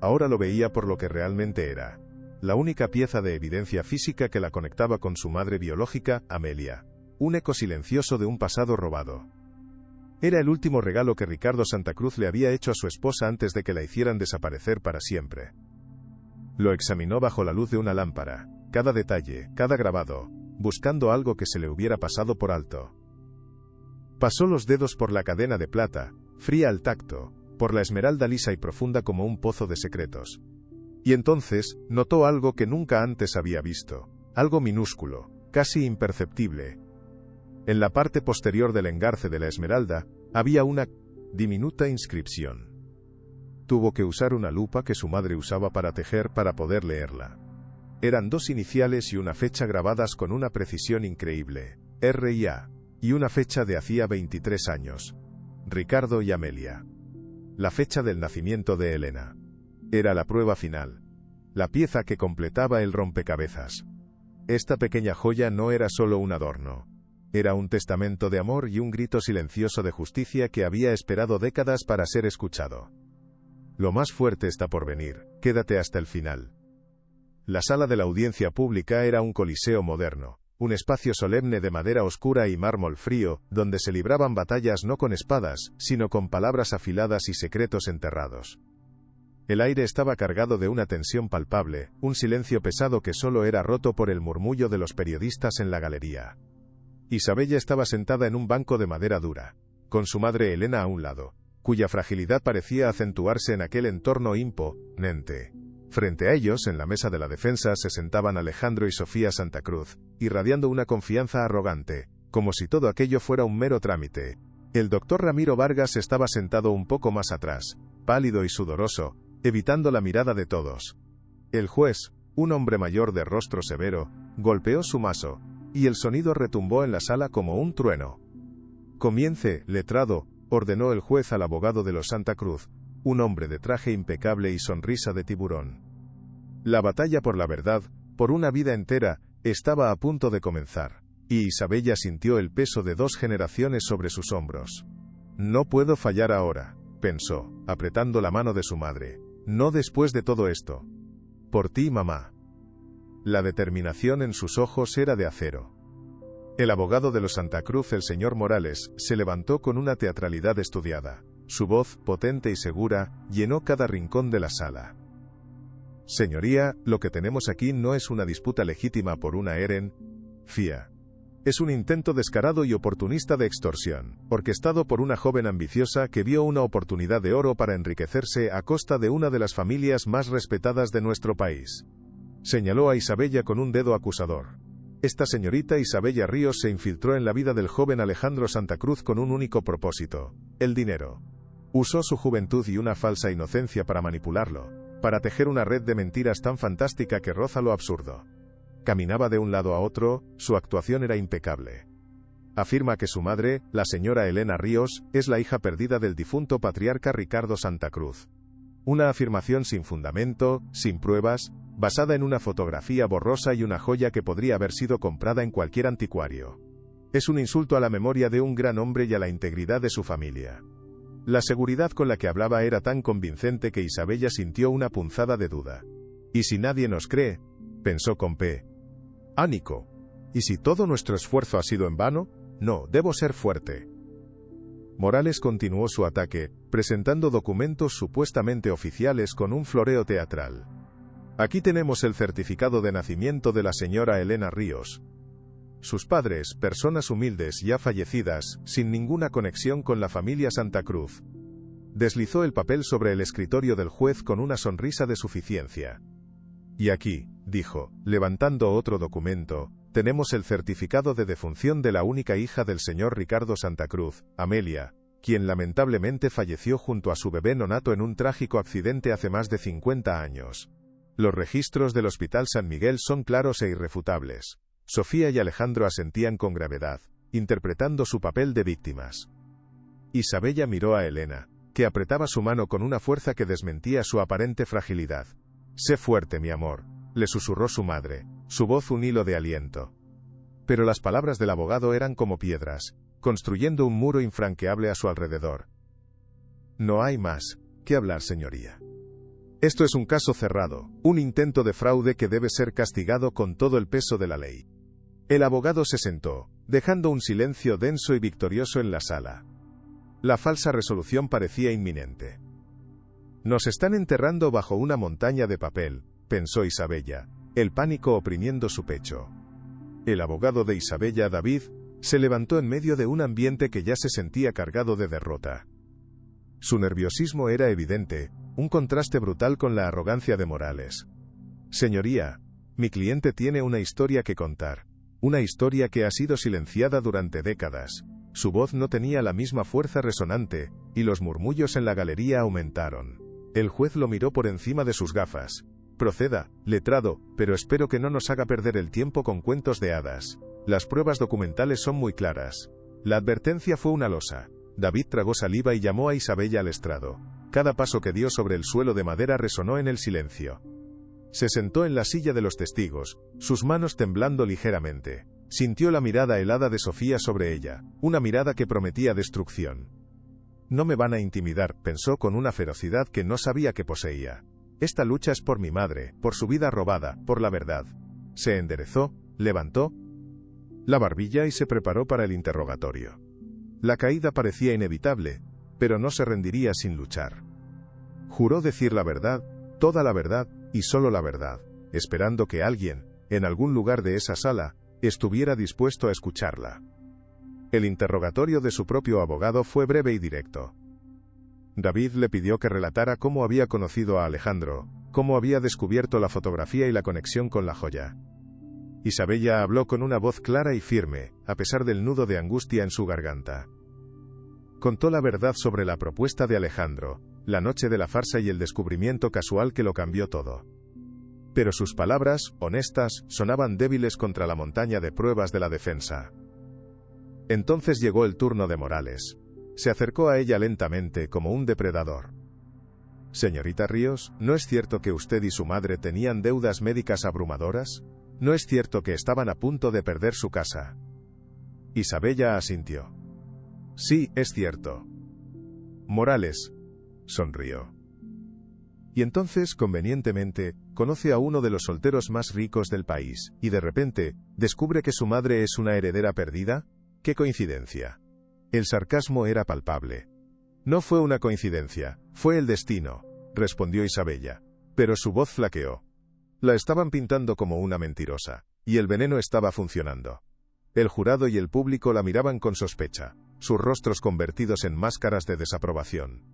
Ahora lo veía por lo que realmente era. La única pieza de evidencia física que la conectaba con su madre biológica, Amelia. Un eco silencioso de un pasado robado. Era el último regalo que Ricardo Santa Cruz le había hecho a su esposa antes de que la hicieran desaparecer para siempre. Lo examinó bajo la luz de una lámpara, cada detalle, cada grabado, buscando algo que se le hubiera pasado por alto. Pasó los dedos por la cadena de plata, fría al tacto, por la esmeralda lisa y profunda como un pozo de secretos. Y entonces, notó algo que nunca antes había visto, algo minúsculo, casi imperceptible. En la parte posterior del engarce de la esmeralda, había una diminuta inscripción. Tuvo que usar una lupa que su madre usaba para tejer para poder leerla. Eran dos iniciales y una fecha grabadas con una precisión increíble, R y A, y una fecha de hacía 23 años. Ricardo y Amelia. La fecha del nacimiento de Elena. Era la prueba final. La pieza que completaba el rompecabezas. Esta pequeña joya no era solo un adorno. Era un testamento de amor y un grito silencioso de justicia que había esperado décadas para ser escuchado. Lo más fuerte está por venir, quédate hasta el final. La sala de la audiencia pública era un coliseo moderno, un espacio solemne de madera oscura y mármol frío, donde se libraban batallas no con espadas, sino con palabras afiladas y secretos enterrados. El aire estaba cargado de una tensión palpable, un silencio pesado que solo era roto por el murmullo de los periodistas en la galería. Isabella estaba sentada en un banco de madera dura, con su madre Elena a un lado, cuya fragilidad parecía acentuarse en aquel entorno imponente. Frente a ellos, en la mesa de la defensa, se sentaban Alejandro y Sofía Santa Cruz, irradiando una confianza arrogante, como si todo aquello fuera un mero trámite. El doctor Ramiro Vargas estaba sentado un poco más atrás, pálido y sudoroso, evitando la mirada de todos. El juez, un hombre mayor de rostro severo, golpeó su mazo, y el sonido retumbó en la sala como un trueno. «Comience, letrado», ordenó el juez al abogado de los Santa Cruz, un hombre de traje impecable y sonrisa de tiburón. La batalla por la verdad, por una vida entera, estaba a punto de comenzar, y Isabella sintió el peso de 2 generaciones sobre sus hombros. «No puedo fallar ahora», pensó, apretando la mano de su madre. «No después de todo esto. Por ti, mamá». La determinación en sus ojos era de acero. El abogado de los Santa Cruz, el señor Morales, se levantó con una teatralidad estudiada. Su voz, potente y segura, llenó cada rincón de la sala. «Señoría, lo que tenemos aquí no es una disputa legítima por una herencia. Es un intento descarado y oportunista de extorsión, orquestado por una joven ambiciosa que vio una oportunidad de oro para enriquecerse a costa de una de las familias más respetadas de nuestro país». Señaló a Isabella con un dedo acusador. Esta señorita Isabella Ríos se infiltró en la vida del joven Alejandro Santa Cruz con un único propósito: el dinero. Usó su juventud y una falsa inocencia para manipularlo, para tejer una red de mentiras tan fantástica que roza lo absurdo. Caminaba de un lado a otro, su actuación era impecable. Afirma que su madre, la señora Elena Ríos, es la hija perdida del difunto patriarca Ricardo Santa Cruz. Una afirmación sin fundamento, sin pruebas, basada en una fotografía borrosa y una joya que podría haber sido comprada en cualquier anticuario. Es un insulto a la memoria de un gran hombre y a la integridad de su familia. La seguridad con la que hablaba era tan convincente que Isabella sintió una punzada de duda. «¿Y si nadie nos cree?», pensó con pánico. «¿Y si todo nuestro esfuerzo ha sido en vano? No, debo ser fuerte». Morales continuó su ataque, presentando documentos supuestamente oficiales con un floreo teatral. «Aquí tenemos el certificado de nacimiento de la señora Elena Ríos. Sus padres, personas humildes ya fallecidas, sin ninguna conexión con la familia Santa Cruz». Deslizó el papel sobre el escritorio del juez con una sonrisa de suficiencia. «Y aquí», dijo, levantando otro documento, «tenemos el certificado de defunción de la única hija del señor Ricardo Santa Cruz, Amelia, quien lamentablemente falleció junto a su bebé nonato en un trágico accidente hace más de 50 años. Los registros del Hospital San Miguel son claros e irrefutables». Sofía y Alejandro asentían con gravedad, interpretando su papel de víctimas. Isabella miró a Elena, que apretaba su mano con una fuerza que desmentía su aparente fragilidad. «Sé fuerte, mi amor», le susurró su madre, su voz un hilo de aliento. Pero las palabras del abogado eran como piedras, construyendo un muro infranqueable a su alrededor. «No hay más que hablar, señoría. Esto es un caso cerrado, un intento de fraude que debe ser castigado con todo el peso de la ley». El abogado se sentó, dejando un silencio denso y victorioso en la sala. La falsa resolución parecía inminente. «Nos están enterrando bajo una montaña de papel», pensó Isabella, el pánico oprimiendo su pecho. El abogado de Isabella, David, se levantó en medio de un ambiente que ya se sentía cargado de derrota. Su nerviosismo era evidente, un contraste brutal con la arrogancia de Morales. «Señoría, mi cliente tiene una historia que contar, una historia que ha sido silenciada durante décadas». Su voz no tenía la misma fuerza resonante, y los murmullos en la galería aumentaron. El juez lo miró por encima de sus gafas. «Proceda, letrado, pero espero que no nos haga perder el tiempo con cuentos de hadas. Las pruebas documentales son muy claras». La advertencia fue una losa. David tragó saliva y llamó a Isabella al estrado. Cada paso que dio sobre el suelo de madera resonó en el silencio. Se sentó en la silla de los testigos, sus manos temblando ligeramente. Sintió la mirada helada de Sofía sobre ella, una mirada que prometía destrucción. No me van a intimidar, pensó con una ferocidad que no sabía que poseía. Esta lucha es por mi madre, por su vida robada, por la verdad. Se enderezó, levantó la barbilla y se preparó para el interrogatorio. La caída parecía inevitable, pero no se rendiría sin luchar. Juró decir la verdad, toda la verdad, y solo la verdad, esperando que alguien, en algún lugar de esa sala, estuviera dispuesto a escucharla. El interrogatorio de su propio abogado fue breve y directo. David le pidió que relatara cómo había conocido a Alejandro, cómo había descubierto la fotografía y la conexión con la joya. Isabella habló con una voz clara y firme, a pesar del nudo de angustia en su garganta. Contó la verdad sobre la propuesta de Alejandro, la noche de la farsa y el descubrimiento casual que lo cambió todo. Pero sus palabras, honestas, sonaban débiles contra la montaña de pruebas de la defensa. Entonces llegó el turno de Morales. Se acercó a ella lentamente, como un depredador. Señorita Ríos, ¿no es cierto que usted y su madre tenían deudas médicas abrumadoras? ¿No es cierto que estaban a punto de perder su casa? Isabella asintió. Sí, es cierto. Morales sonrió. Y entonces, convenientemente, conoce a uno de los solteros más ricos del país, y de repente, descubre que su madre es una heredera perdida. ¡Qué coincidencia! El sarcasmo era palpable. No fue una coincidencia, fue el destino, respondió Isabella. Pero su voz flaqueó. La estaban pintando como una mentirosa, y el veneno estaba funcionando. El jurado y el público la miraban con sospecha, sus rostros convertidos en máscaras de desaprobación.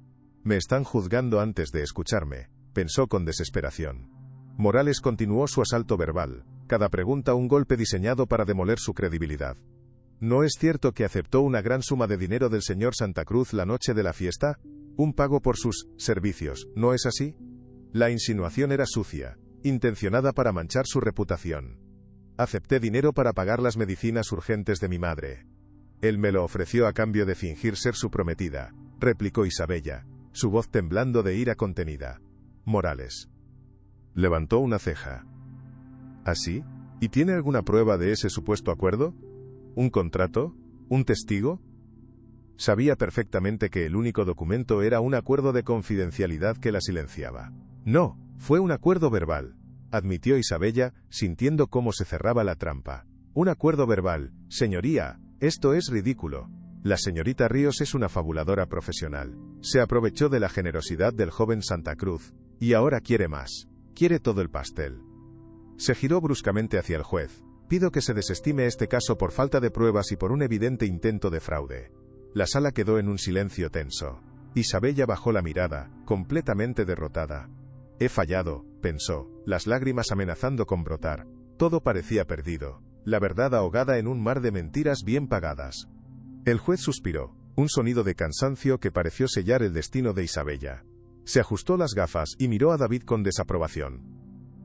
Me están juzgando antes de escucharme, pensó con desesperación. Morales continuó su asalto verbal, cada pregunta un golpe diseñado para demoler su credibilidad. ¿No es cierto que aceptó una gran suma de dinero del señor Santa Cruz la noche de la fiesta? Un pago por sus servicios, ¿no es así? La insinuación era sucia, intencionada para manchar su reputación. Acepté dinero para pagar las medicinas urgentes de mi madre. Él me lo ofreció a cambio de fingir ser su prometida, replicó Isabella, su voz temblando de ira contenida. Morales levantó una ceja. ¿Así? ¿Y tiene alguna prueba de ese supuesto acuerdo? ¿Un contrato? ¿Un testigo? Sabía perfectamente que el único documento era un acuerdo de confidencialidad que la silenciaba. No, fue un acuerdo verbal, admitió Isabella, sintiendo cómo se cerraba la trampa. Un acuerdo verbal, señoría, esto es ridículo. La señorita Ríos es una fabuladora profesional. Se aprovechó de la generosidad del joven Santa Cruz, y ahora quiere más. Quiere todo el pastel. Se giró bruscamente hacia el juez. Pido que se desestime este caso por falta de pruebas y por un evidente intento de fraude. La sala quedó en un silencio tenso. Isabella bajó la mirada, completamente derrotada. He fallado, pensó, las lágrimas amenazando con brotar. Todo parecía perdido, la verdad ahogada en un mar de mentiras bien pagadas. El juez suspiró, un sonido de cansancio que pareció sellar el destino de Isabella. Se ajustó las gafas y miró a David con desaprobación.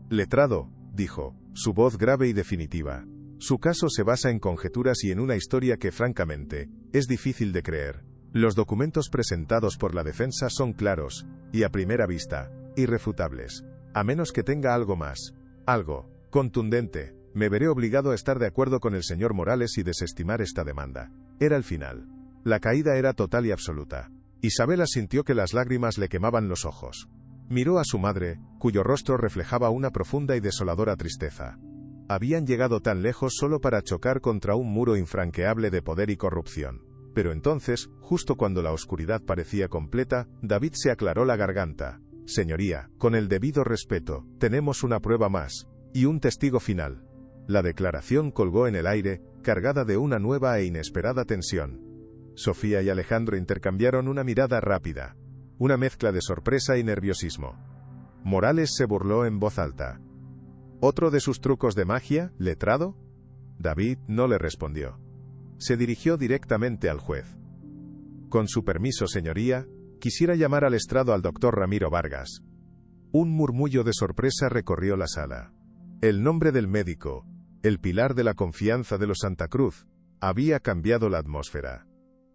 Letrado, dijo, su voz grave y definitiva. Su caso se basa en conjeturas y en una historia que, francamente, es difícil de creer. Los documentos presentados por la defensa son claros, y a primera vista, irrefutables. A menos que tenga algo más, algo contundente, me veré obligado a estar de acuerdo con el señor Morales y desestimar esta demanda. Era el final. La caída era total y absoluta. Isabela sintió que las lágrimas le quemaban los ojos. Miró a su madre, cuyo rostro reflejaba una profunda y desoladora tristeza. Habían llegado tan lejos solo para chocar contra un muro infranqueable de poder y corrupción. Pero entonces, justo cuando la oscuridad parecía completa, David se aclaró la garganta. Señoría, con el debido respeto, tenemos una prueba más, y un testigo final. La declaración colgó en el aire, cargada de una nueva e inesperada tensión. Sofía y Alejandro intercambiaron una mirada rápida. Una mezcla de sorpresa y nerviosismo. Morales se burló en voz alta. ¿Otro de sus trucos de magia, letrado? David no le respondió. Se dirigió directamente al juez. Con su permiso, señoría, quisiera llamar al estrado al doctor Ramiro Vargas. Un murmullo de sorpresa recorrió la sala. El nombre del médico, el pilar de la confianza de los Santa Cruz, había cambiado la atmósfera.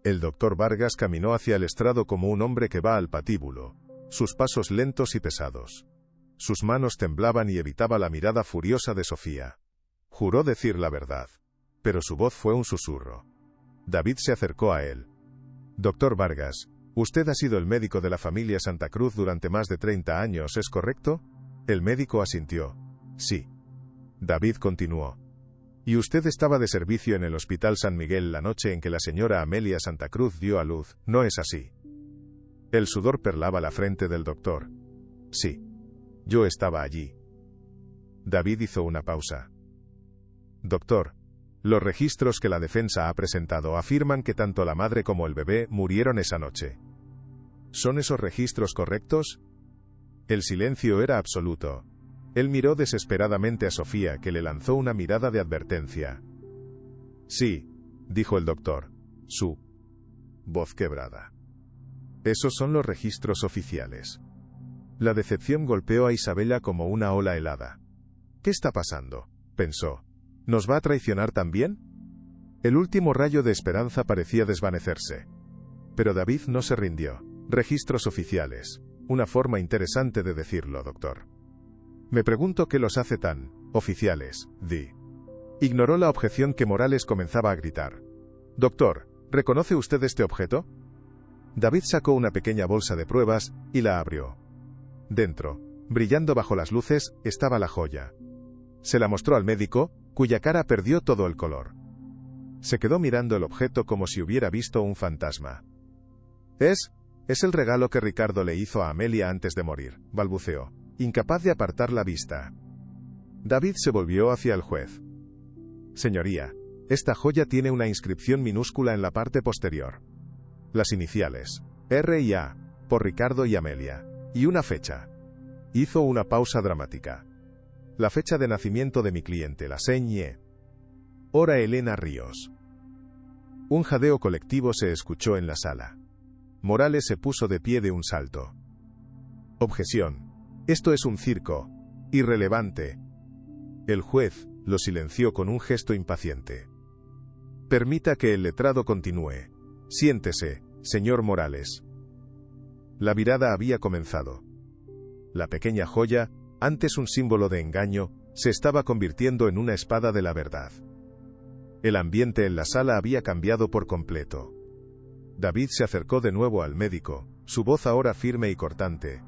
El doctor Vargas caminó hacia el estrado como un hombre que va al patíbulo, sus pasos lentos y pesados. Sus manos temblaban y evitaba la mirada furiosa de Sofía. Juró decir la verdad, pero su voz fue un susurro. David se acercó a él. Doctor Vargas, usted ha sido el médico de la familia Santa Cruz durante más de 30 años, ¿es correcto? El médico asintió. Sí. David continuó. Y usted estaba de servicio en el Hospital San Miguel la noche en que la señora Amelia Santa Cruz dio a luz, ¿no es así? El sudor perlaba la frente del doctor. Sí. Yo estaba allí. David hizo una pausa. Doctor, los registros que la defensa ha presentado afirman que tanto la madre como el bebé murieron esa noche. ¿Son esos registros correctos? El silencio era absoluto. Él miró desesperadamente a Sofía, que le lanzó una mirada de advertencia. Sí, dijo el doctor, su voz quebrada. Esos son los registros oficiales. La decepción golpeó a Isabella como una ola helada. ¿Qué está pasando?, pensó. ¿Nos va a traicionar también? El último rayo de esperanza parecía desvanecerse. Pero David no se rindió. Registros oficiales. Una forma interesante de decirlo, doctor. Me pregunto qué los hace tan oficiales, di. Ignoró la objeción que Morales comenzaba a gritar. Doctor, ¿reconoce usted este objeto? David sacó una pequeña bolsa de pruebas y la abrió. Dentro, brillando bajo las luces, estaba la joya. Se la mostró al médico, cuya cara perdió todo el color. Se quedó mirando el objeto como si hubiera visto un fantasma. Es el regalo que Ricardo le hizo a Amelia antes de morir, balbuceó, incapaz de apartar la vista. David se volvió hacia el juez. Señoría, esta joya tiene una inscripción minúscula en la parte posterior. Las iniciales, R y A, por Ricardo y Amelia, y una fecha. Hizo una pausa dramática. La fecha de nacimiento de mi cliente, la señé. Hora Elena Ríos. Un jadeo colectivo se escuchó en la sala. Morales se puso de pie de un salto. Objeción. Esto es un circo. Irrelevante. El juez lo silenció con un gesto impaciente. Permita que el letrado continúe. Siéntese, señor Morales. La virada había comenzado. La pequeña joya, antes un símbolo de engaño, se estaba convirtiendo en una espada de la verdad. El ambiente en la sala había cambiado por completo. David se acercó de nuevo al médico, su voz ahora firme y cortante.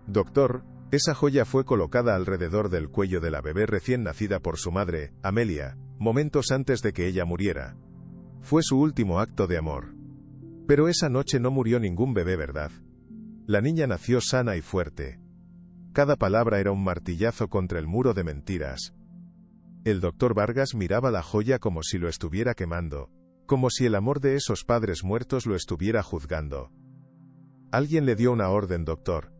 Doctor, esa joya fue colocada alrededor del cuello de la bebé recién nacida por su madre, Amelia, momentos antes de que ella muriera. Fue su último acto de amor. Pero esa noche no murió ningún bebé, ¿verdad? La niña nació sana y fuerte. Cada palabra era un martillazo contra el muro de mentiras. El doctor Vargas miraba la joya como si lo estuviera quemando, como si el amor de esos padres muertos lo estuviera juzgando. Alguien le dio una orden, doctor.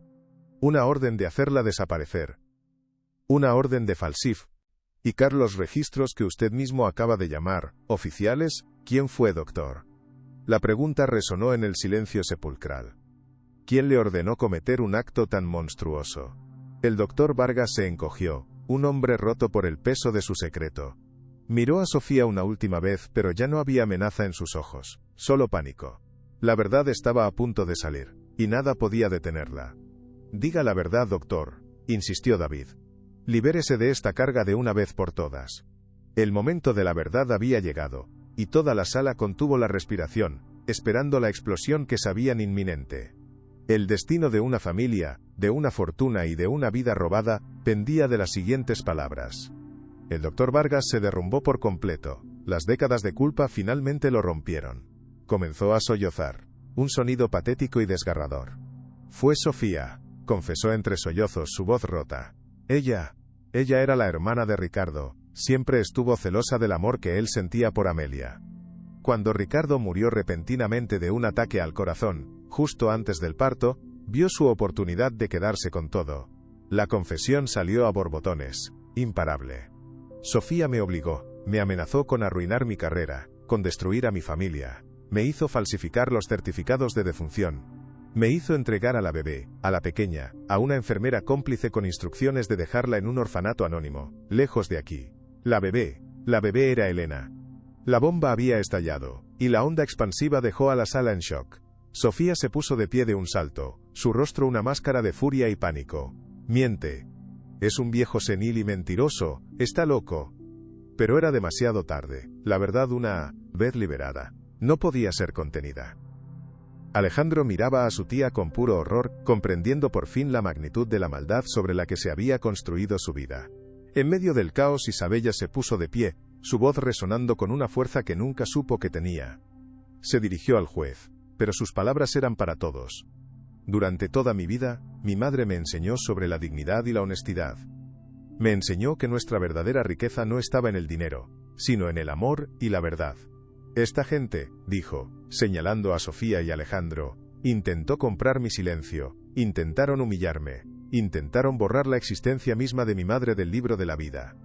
Una orden de hacerla desaparecer. Una orden de falsif. Y los registros que usted mismo acaba de llamar, oficiales, ¿quién fue, doctor? La pregunta resonó en el silencio sepulcral. ¿Quién le ordenó cometer un acto tan monstruoso? El doctor Vargas se encogió, un hombre roto por el peso de su secreto. Miró a Sofía una última vez, pero ya no había amenaza en sus ojos, solo pánico. La verdad estaba a punto de salir, y nada podía detenerla. Diga la verdad, doctor, insistió David. Libérese de esta carga de una vez por todas. El momento de la verdad había llegado, y toda la sala contuvo la respiración, esperando la explosión que sabían inminente. El destino de una familia, de una fortuna y de una vida robada, pendía de las siguientes palabras. El doctor Vargas se derrumbó por completo. Las décadas de culpa finalmente lo rompieron. Comenzó a sollozar. Un sonido patético y desgarrador. Fue Sofía, confesó entre sollozos, su voz rota. Ella era la hermana de Ricardo. Siempre estuvo celosa del amor que él sentía por Amelia. Cuando Ricardo murió repentinamente de un ataque al corazón, justo antes del parto, vio su oportunidad de quedarse con todo. La confesión salió a borbotones, imparable. Sofía me obligó, me amenazó con arruinar mi carrera, con destruir a mi familia. Me hizo falsificar los certificados de defunción. Me hizo entregar a la bebé, a la pequeña, a una enfermera cómplice con instrucciones de dejarla en un orfanato anónimo, lejos de aquí. La bebé era Elena. La bomba había estallado, y la onda expansiva dejó a la sala en shock. Sofía se puso de pie de un salto, su rostro una máscara de furia y pánico. Miente. Es un viejo senil y mentiroso, está loco. Pero era demasiado tarde, la verdad una vez liberada, no podía ser contenida. Alejandro miraba a su tía con puro horror, comprendiendo por fin la magnitud de la maldad sobre la que se había construido su vida. En medio del caos Isabella se puso de pie, su voz resonando con una fuerza que nunca supo que tenía. Se dirigió al juez, pero sus palabras eran para todos. Durante toda mi vida, mi madre me enseñó sobre la dignidad y la honestidad. Me enseñó que nuestra verdadera riqueza no estaba en el dinero, sino en el amor y la verdad. Esta gente, dijo, señalando a Sofía y Alejandro, intentó comprar mi silencio, intentaron humillarme, intentaron borrar la existencia misma de mi madre del libro de la vida.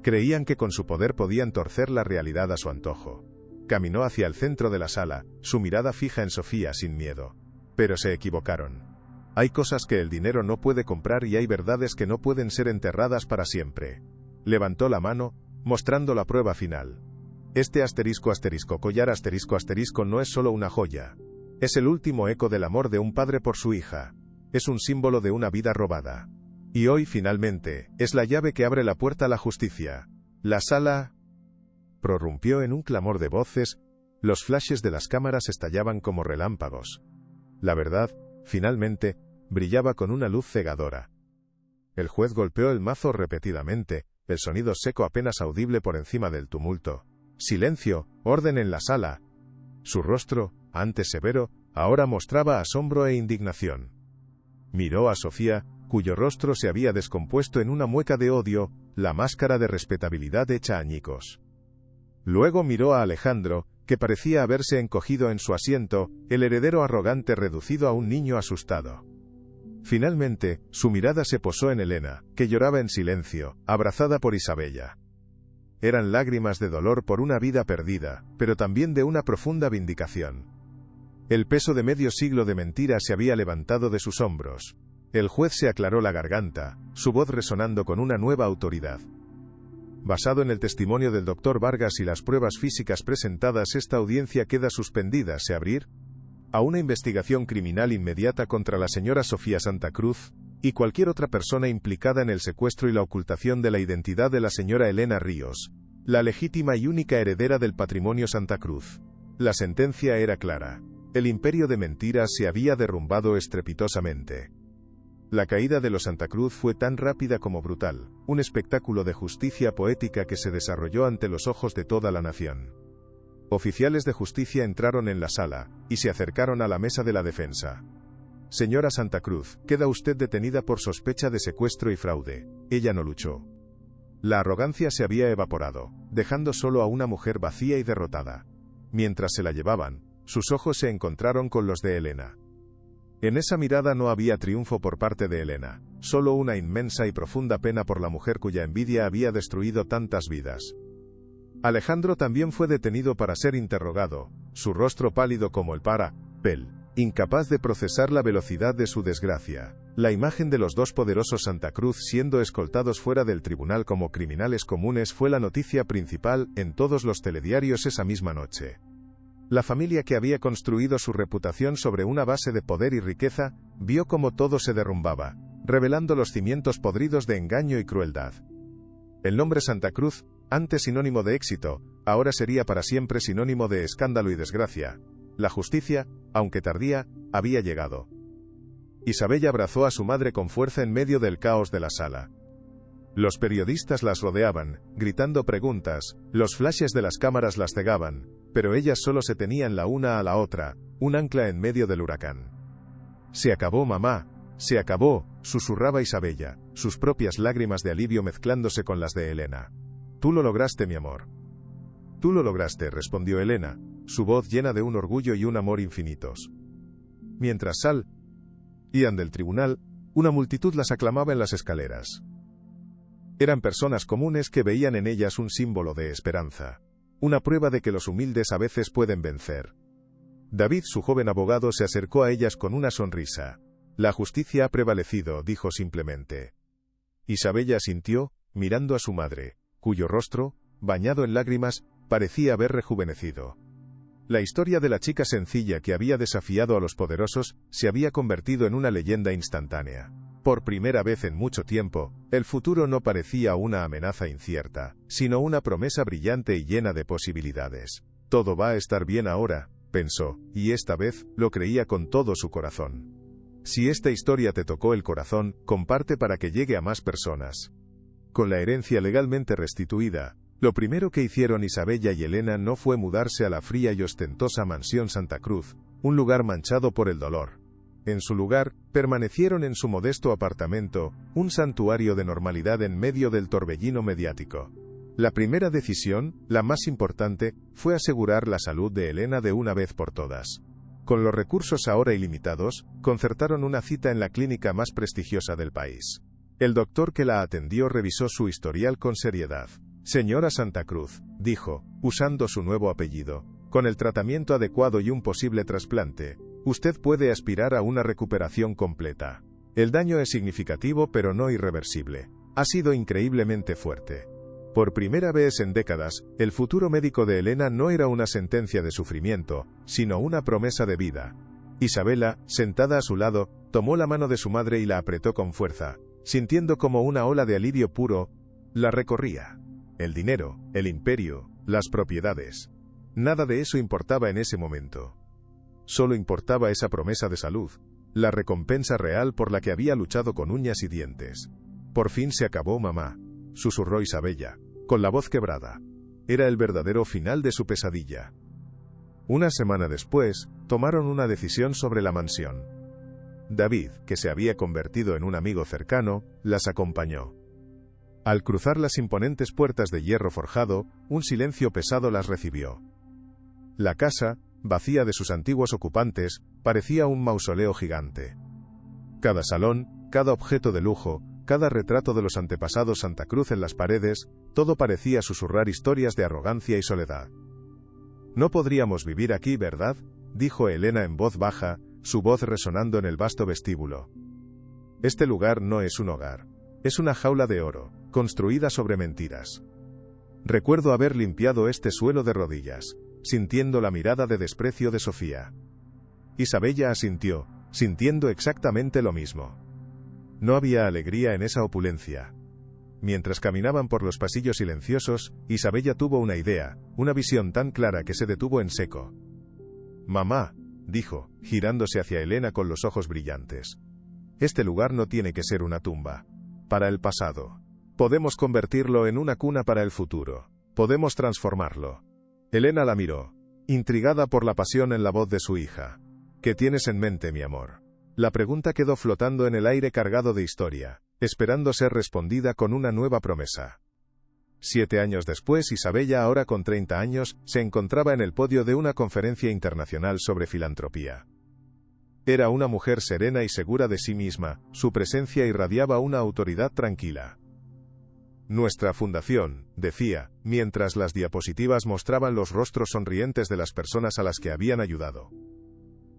Creían que con su poder podían torcer la realidad a su antojo. Caminó hacia el centro de la sala, su mirada fija en Sofía sin miedo. Pero se equivocaron. Hay cosas que el dinero no puede comprar y hay verdades que no pueden ser enterradas para siempre. Levantó la mano, mostrando la prueba final. Este collar no es solo una joya. Es el último eco del amor de un padre por su hija. Es un símbolo de una vida robada. Y hoy, finalmente, es la llave que abre la puerta a la justicia. La sala prorrumpió en un clamor de voces, los flashes de las cámaras estallaban como relámpagos. La verdad, finalmente, brillaba con una luz cegadora. El juez golpeó el mazo repetidamente, el sonido seco apenas audible por encima del tumulto. Silencio, orden en la sala. Su rostro, antes severo, ahora mostraba asombro e indignación. Miró a Sofía, cuyo rostro se había descompuesto en una mueca de odio, la máscara de respetabilidad hecha añicos. Luego miró a Alejandro, que parecía haberse encogido en su asiento, el heredero arrogante reducido a un niño asustado. Finalmente, su mirada se posó en Elena, que lloraba en silencio, abrazada por Isabella. Eran lágrimas de dolor por una vida perdida, pero también de una profunda vindicación. El peso de medio siglo de mentiras se había levantado de sus hombros. El juez se aclaró la garganta, su voz resonando con una nueva autoridad. Basado en el testimonio del Dr. Vargas y las pruebas físicas presentadas, esta audiencia queda suspendida. ¿Se abrir a una investigación criminal inmediata contra la señora Sofía Santa Cruz y cualquier otra persona implicada en el secuestro y la ocultación de la identidad de la señora Elena Ríos, la legítima y única heredera del patrimonio Santa Cruz? La sentencia era clara. El imperio de mentiras se había derrumbado estrepitosamente. La caída de los Santa Cruz fue tan rápida como brutal, un espectáculo de justicia poética que se desarrolló ante los ojos de toda la nación. Oficiales de justicia entraron en la sala, y se acercaron a la mesa de la defensa. Señora Santa Cruz, queda usted detenida por sospecha de secuestro y fraude. Ella no luchó. La arrogancia se había evaporado, dejando solo a una mujer vacía y derrotada. Mientras se la llevaban, sus ojos se encontraron con los de Elena. En esa mirada no había triunfo por parte de Elena, solo una inmensa y profunda pena por la mujer cuya envidia había destruido tantas vidas. Alejandro también fue detenido para ser interrogado, su rostro pálido como el papel, incapaz de procesar la velocidad de su desgracia. La imagen de los dos poderosos Santa Cruz siendo escoltados fuera del tribunal como criminales comunes fue la noticia principal en todos los telediarios esa misma noche. La familia que había construido su reputación sobre una base de poder y riqueza, vio cómo todo se derrumbaba, revelando los cimientos podridos de engaño y crueldad. El nombre Santa Cruz, antes sinónimo de éxito, ahora sería para siempre sinónimo de escándalo y desgracia. La justicia, aunque tardía, había llegado. Isabella abrazó a su madre con fuerza en medio del caos de la sala. Los periodistas las rodeaban, gritando preguntas, los flashes de las cámaras las cegaban, pero ellas solo se tenían la una a la otra, un ancla en medio del huracán. «Se acabó, mamá, se acabó», susurraba Isabella, sus propias lágrimas de alivio mezclándose con las de Elena. «Tú lo lograste, mi amor». «Tú lo lograste», respondió Elena, su voz llena de un orgullo y un amor infinitos. Mientras salían del tribunal, una multitud las aclamaba en las escaleras. Eran personas comunes que veían en ellas un símbolo de esperanza, una prueba de que los humildes a veces pueden vencer. David, su joven abogado, se acercó a ellas con una sonrisa. «La justicia ha prevalecido», dijo simplemente. Isabella asintió, mirando a su madre, cuyo rostro, bañado en lágrimas, parecía haber rejuvenecido. La historia de la chica sencilla que había desafiado a los poderosos se había convertido en una leyenda instantánea. Por primera vez en mucho tiempo, el futuro no parecía una amenaza incierta, sino una promesa brillante y llena de posibilidades. Todo va a estar bien ahora, pensó, y esta vez, lo creía con todo su corazón. Si esta historia te tocó el corazón, comparte para que llegue a más personas. Con la herencia legalmente restituida, lo primero que hicieron Isabella y Elena no fue mudarse a la fría y ostentosa mansión Santa Cruz, un lugar manchado por el dolor. En su lugar, permanecieron en su modesto apartamento, un santuario de normalidad en medio del torbellino mediático. La primera decisión, la más importante, fue asegurar la salud de Elena de una vez por todas. Con los recursos ahora ilimitados, concertaron una cita en la clínica más prestigiosa del país. El doctor que la atendió revisó su historial con seriedad. Señora Santa Cruz, dijo, usando su nuevo apellido, con el tratamiento adecuado y un posible trasplante, usted puede aspirar a una recuperación completa. El daño es significativo pero no irreversible. Ha sido increíblemente fuerte. Por primera vez en décadas, el futuro médico de Elena no era una sentencia de sufrimiento, sino una promesa de vida. Isabela, sentada a su lado, tomó la mano de su madre y la apretó con fuerza, sintiendo como una ola de alivio puro la recorría. El dinero, el imperio, las propiedades. Nada de eso importaba en ese momento. Solo importaba esa promesa de salud, la recompensa real por la que había luchado con uñas y dientes. Por fin se acabó, mamá, susurró Isabella, con la voz quebrada. Era el verdadero final de su pesadilla. Una semana después, tomaron una decisión sobre la mansión. David, que se había convertido en un amigo cercano, las acompañó. Al cruzar las imponentes puertas de hierro forjado, un silencio pesado las recibió. La casa, vacía de sus antiguos ocupantes, parecía un mausoleo gigante. Cada salón, cada objeto de lujo, cada retrato de los antepasados Santa Cruz en las paredes, todo parecía susurrar historias de arrogancia y soledad. No podríamos vivir aquí, ¿verdad?, dijo Elena en voz baja, su voz resonando en el vasto vestíbulo. Este lugar no es un hogar. Es una jaula de oro, construida sobre mentiras. Recuerdo haber limpiado este suelo de rodillas, sintiendo la mirada de desprecio de Sofía. Isabella asintió, sintiendo exactamente lo mismo. No había alegría en esa opulencia. Mientras caminaban por los pasillos silenciosos, Isabella tuvo una idea, una visión tan clara que se detuvo en seco. «Mamá», dijo, girándose hacia Elena con los ojos brillantes. «Este lugar no tiene que ser una tumba. Para el pasado. Podemos convertirlo en una cuna para el futuro. Podemos transformarlo». Elena la miró, intrigada por la pasión en la voz de su hija. «¿Qué tienes en mente, mi amor?». La pregunta quedó flotando en el aire cargado de historia, esperando ser respondida con una nueva promesa. 7 años después, Isabella, ahora con 30 años, se encontraba en el podio de una conferencia internacional sobre filantropía. Era una mujer serena y segura de sí misma, su presencia irradiaba una autoridad tranquila. «Nuestra fundación», decía, mientras las diapositivas mostraban los rostros sonrientes de las personas a las que habían ayudado.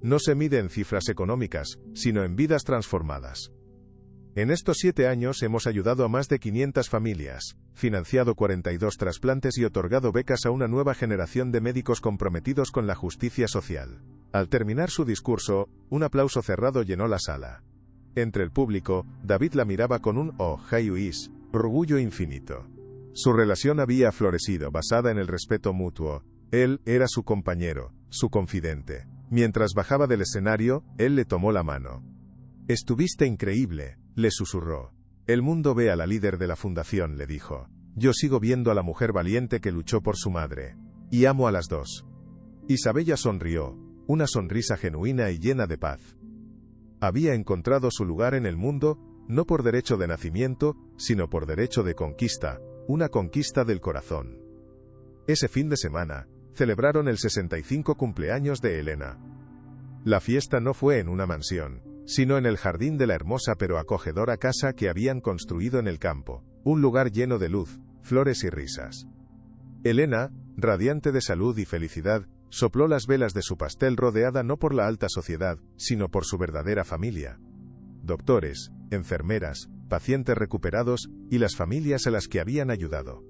«No se mide en cifras económicas, sino en vidas transformadas. En estos 7 años hemos ayudado a más de 500 familias, financiado 42 trasplantes y otorgado becas a una nueva generación de médicos comprometidos con la justicia social». Al terminar su discurso, un aplauso cerrado llenó la sala. Entre el público, David la miraba con un «oh-hi-uis», orgullo infinito. Su relación había florecido basada en el respeto mutuo. Él era su compañero, su confidente. Mientras bajaba del escenario, él le tomó la mano. «Estuviste increíble», le susurró. «El mundo ve a la líder de la fundación», le dijo. «Yo sigo viendo a la mujer valiente que luchó por su madre. Y amo a las dos». Isabella sonrió, una sonrisa genuina y llena de paz. Había encontrado su lugar en el mundo, no por derecho de nacimiento, sino por derecho de conquista, una conquista del corazón. Ese fin de semana, celebraron el 65 cumpleaños de Elena. La fiesta no fue en una mansión, sino en el jardín de la hermosa pero acogedora casa que habían construido en el campo, un lugar lleno de luz, flores y risas. Elena, radiante de salud y felicidad, sopló las velas de su pastel rodeada no por la alta sociedad, sino por su verdadera familia. Doctores, enfermeras, pacientes recuperados, y las familias a las que habían ayudado.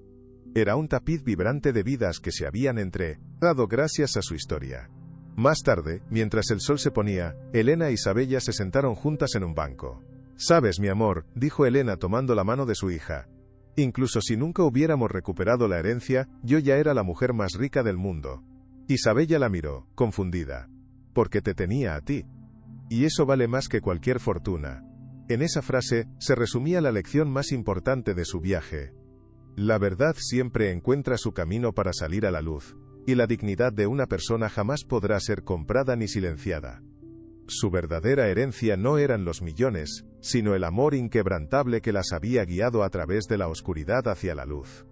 Era un tapiz vibrante de vidas que se habían entregado gracias a su historia. Más tarde, mientras el sol se ponía, Elena y Sabella se sentaron juntas en un banco. «Sabes, mi amor», dijo Elena tomando la mano de su hija. «Incluso si nunca hubiéramos recuperado la herencia, yo ya era la mujer más rica del mundo». Y Sabella la miró, confundida. «Porque te tenía a ti. Y eso vale más que cualquier fortuna». En esa frase, se resumía la lección más importante de su viaje. La verdad siempre encuentra su camino para salir a la luz, y la dignidad de una persona jamás podrá ser comprada ni silenciada. Su verdadera herencia no eran los millones, sino el amor inquebrantable que las había guiado a través de la oscuridad hacia la luz.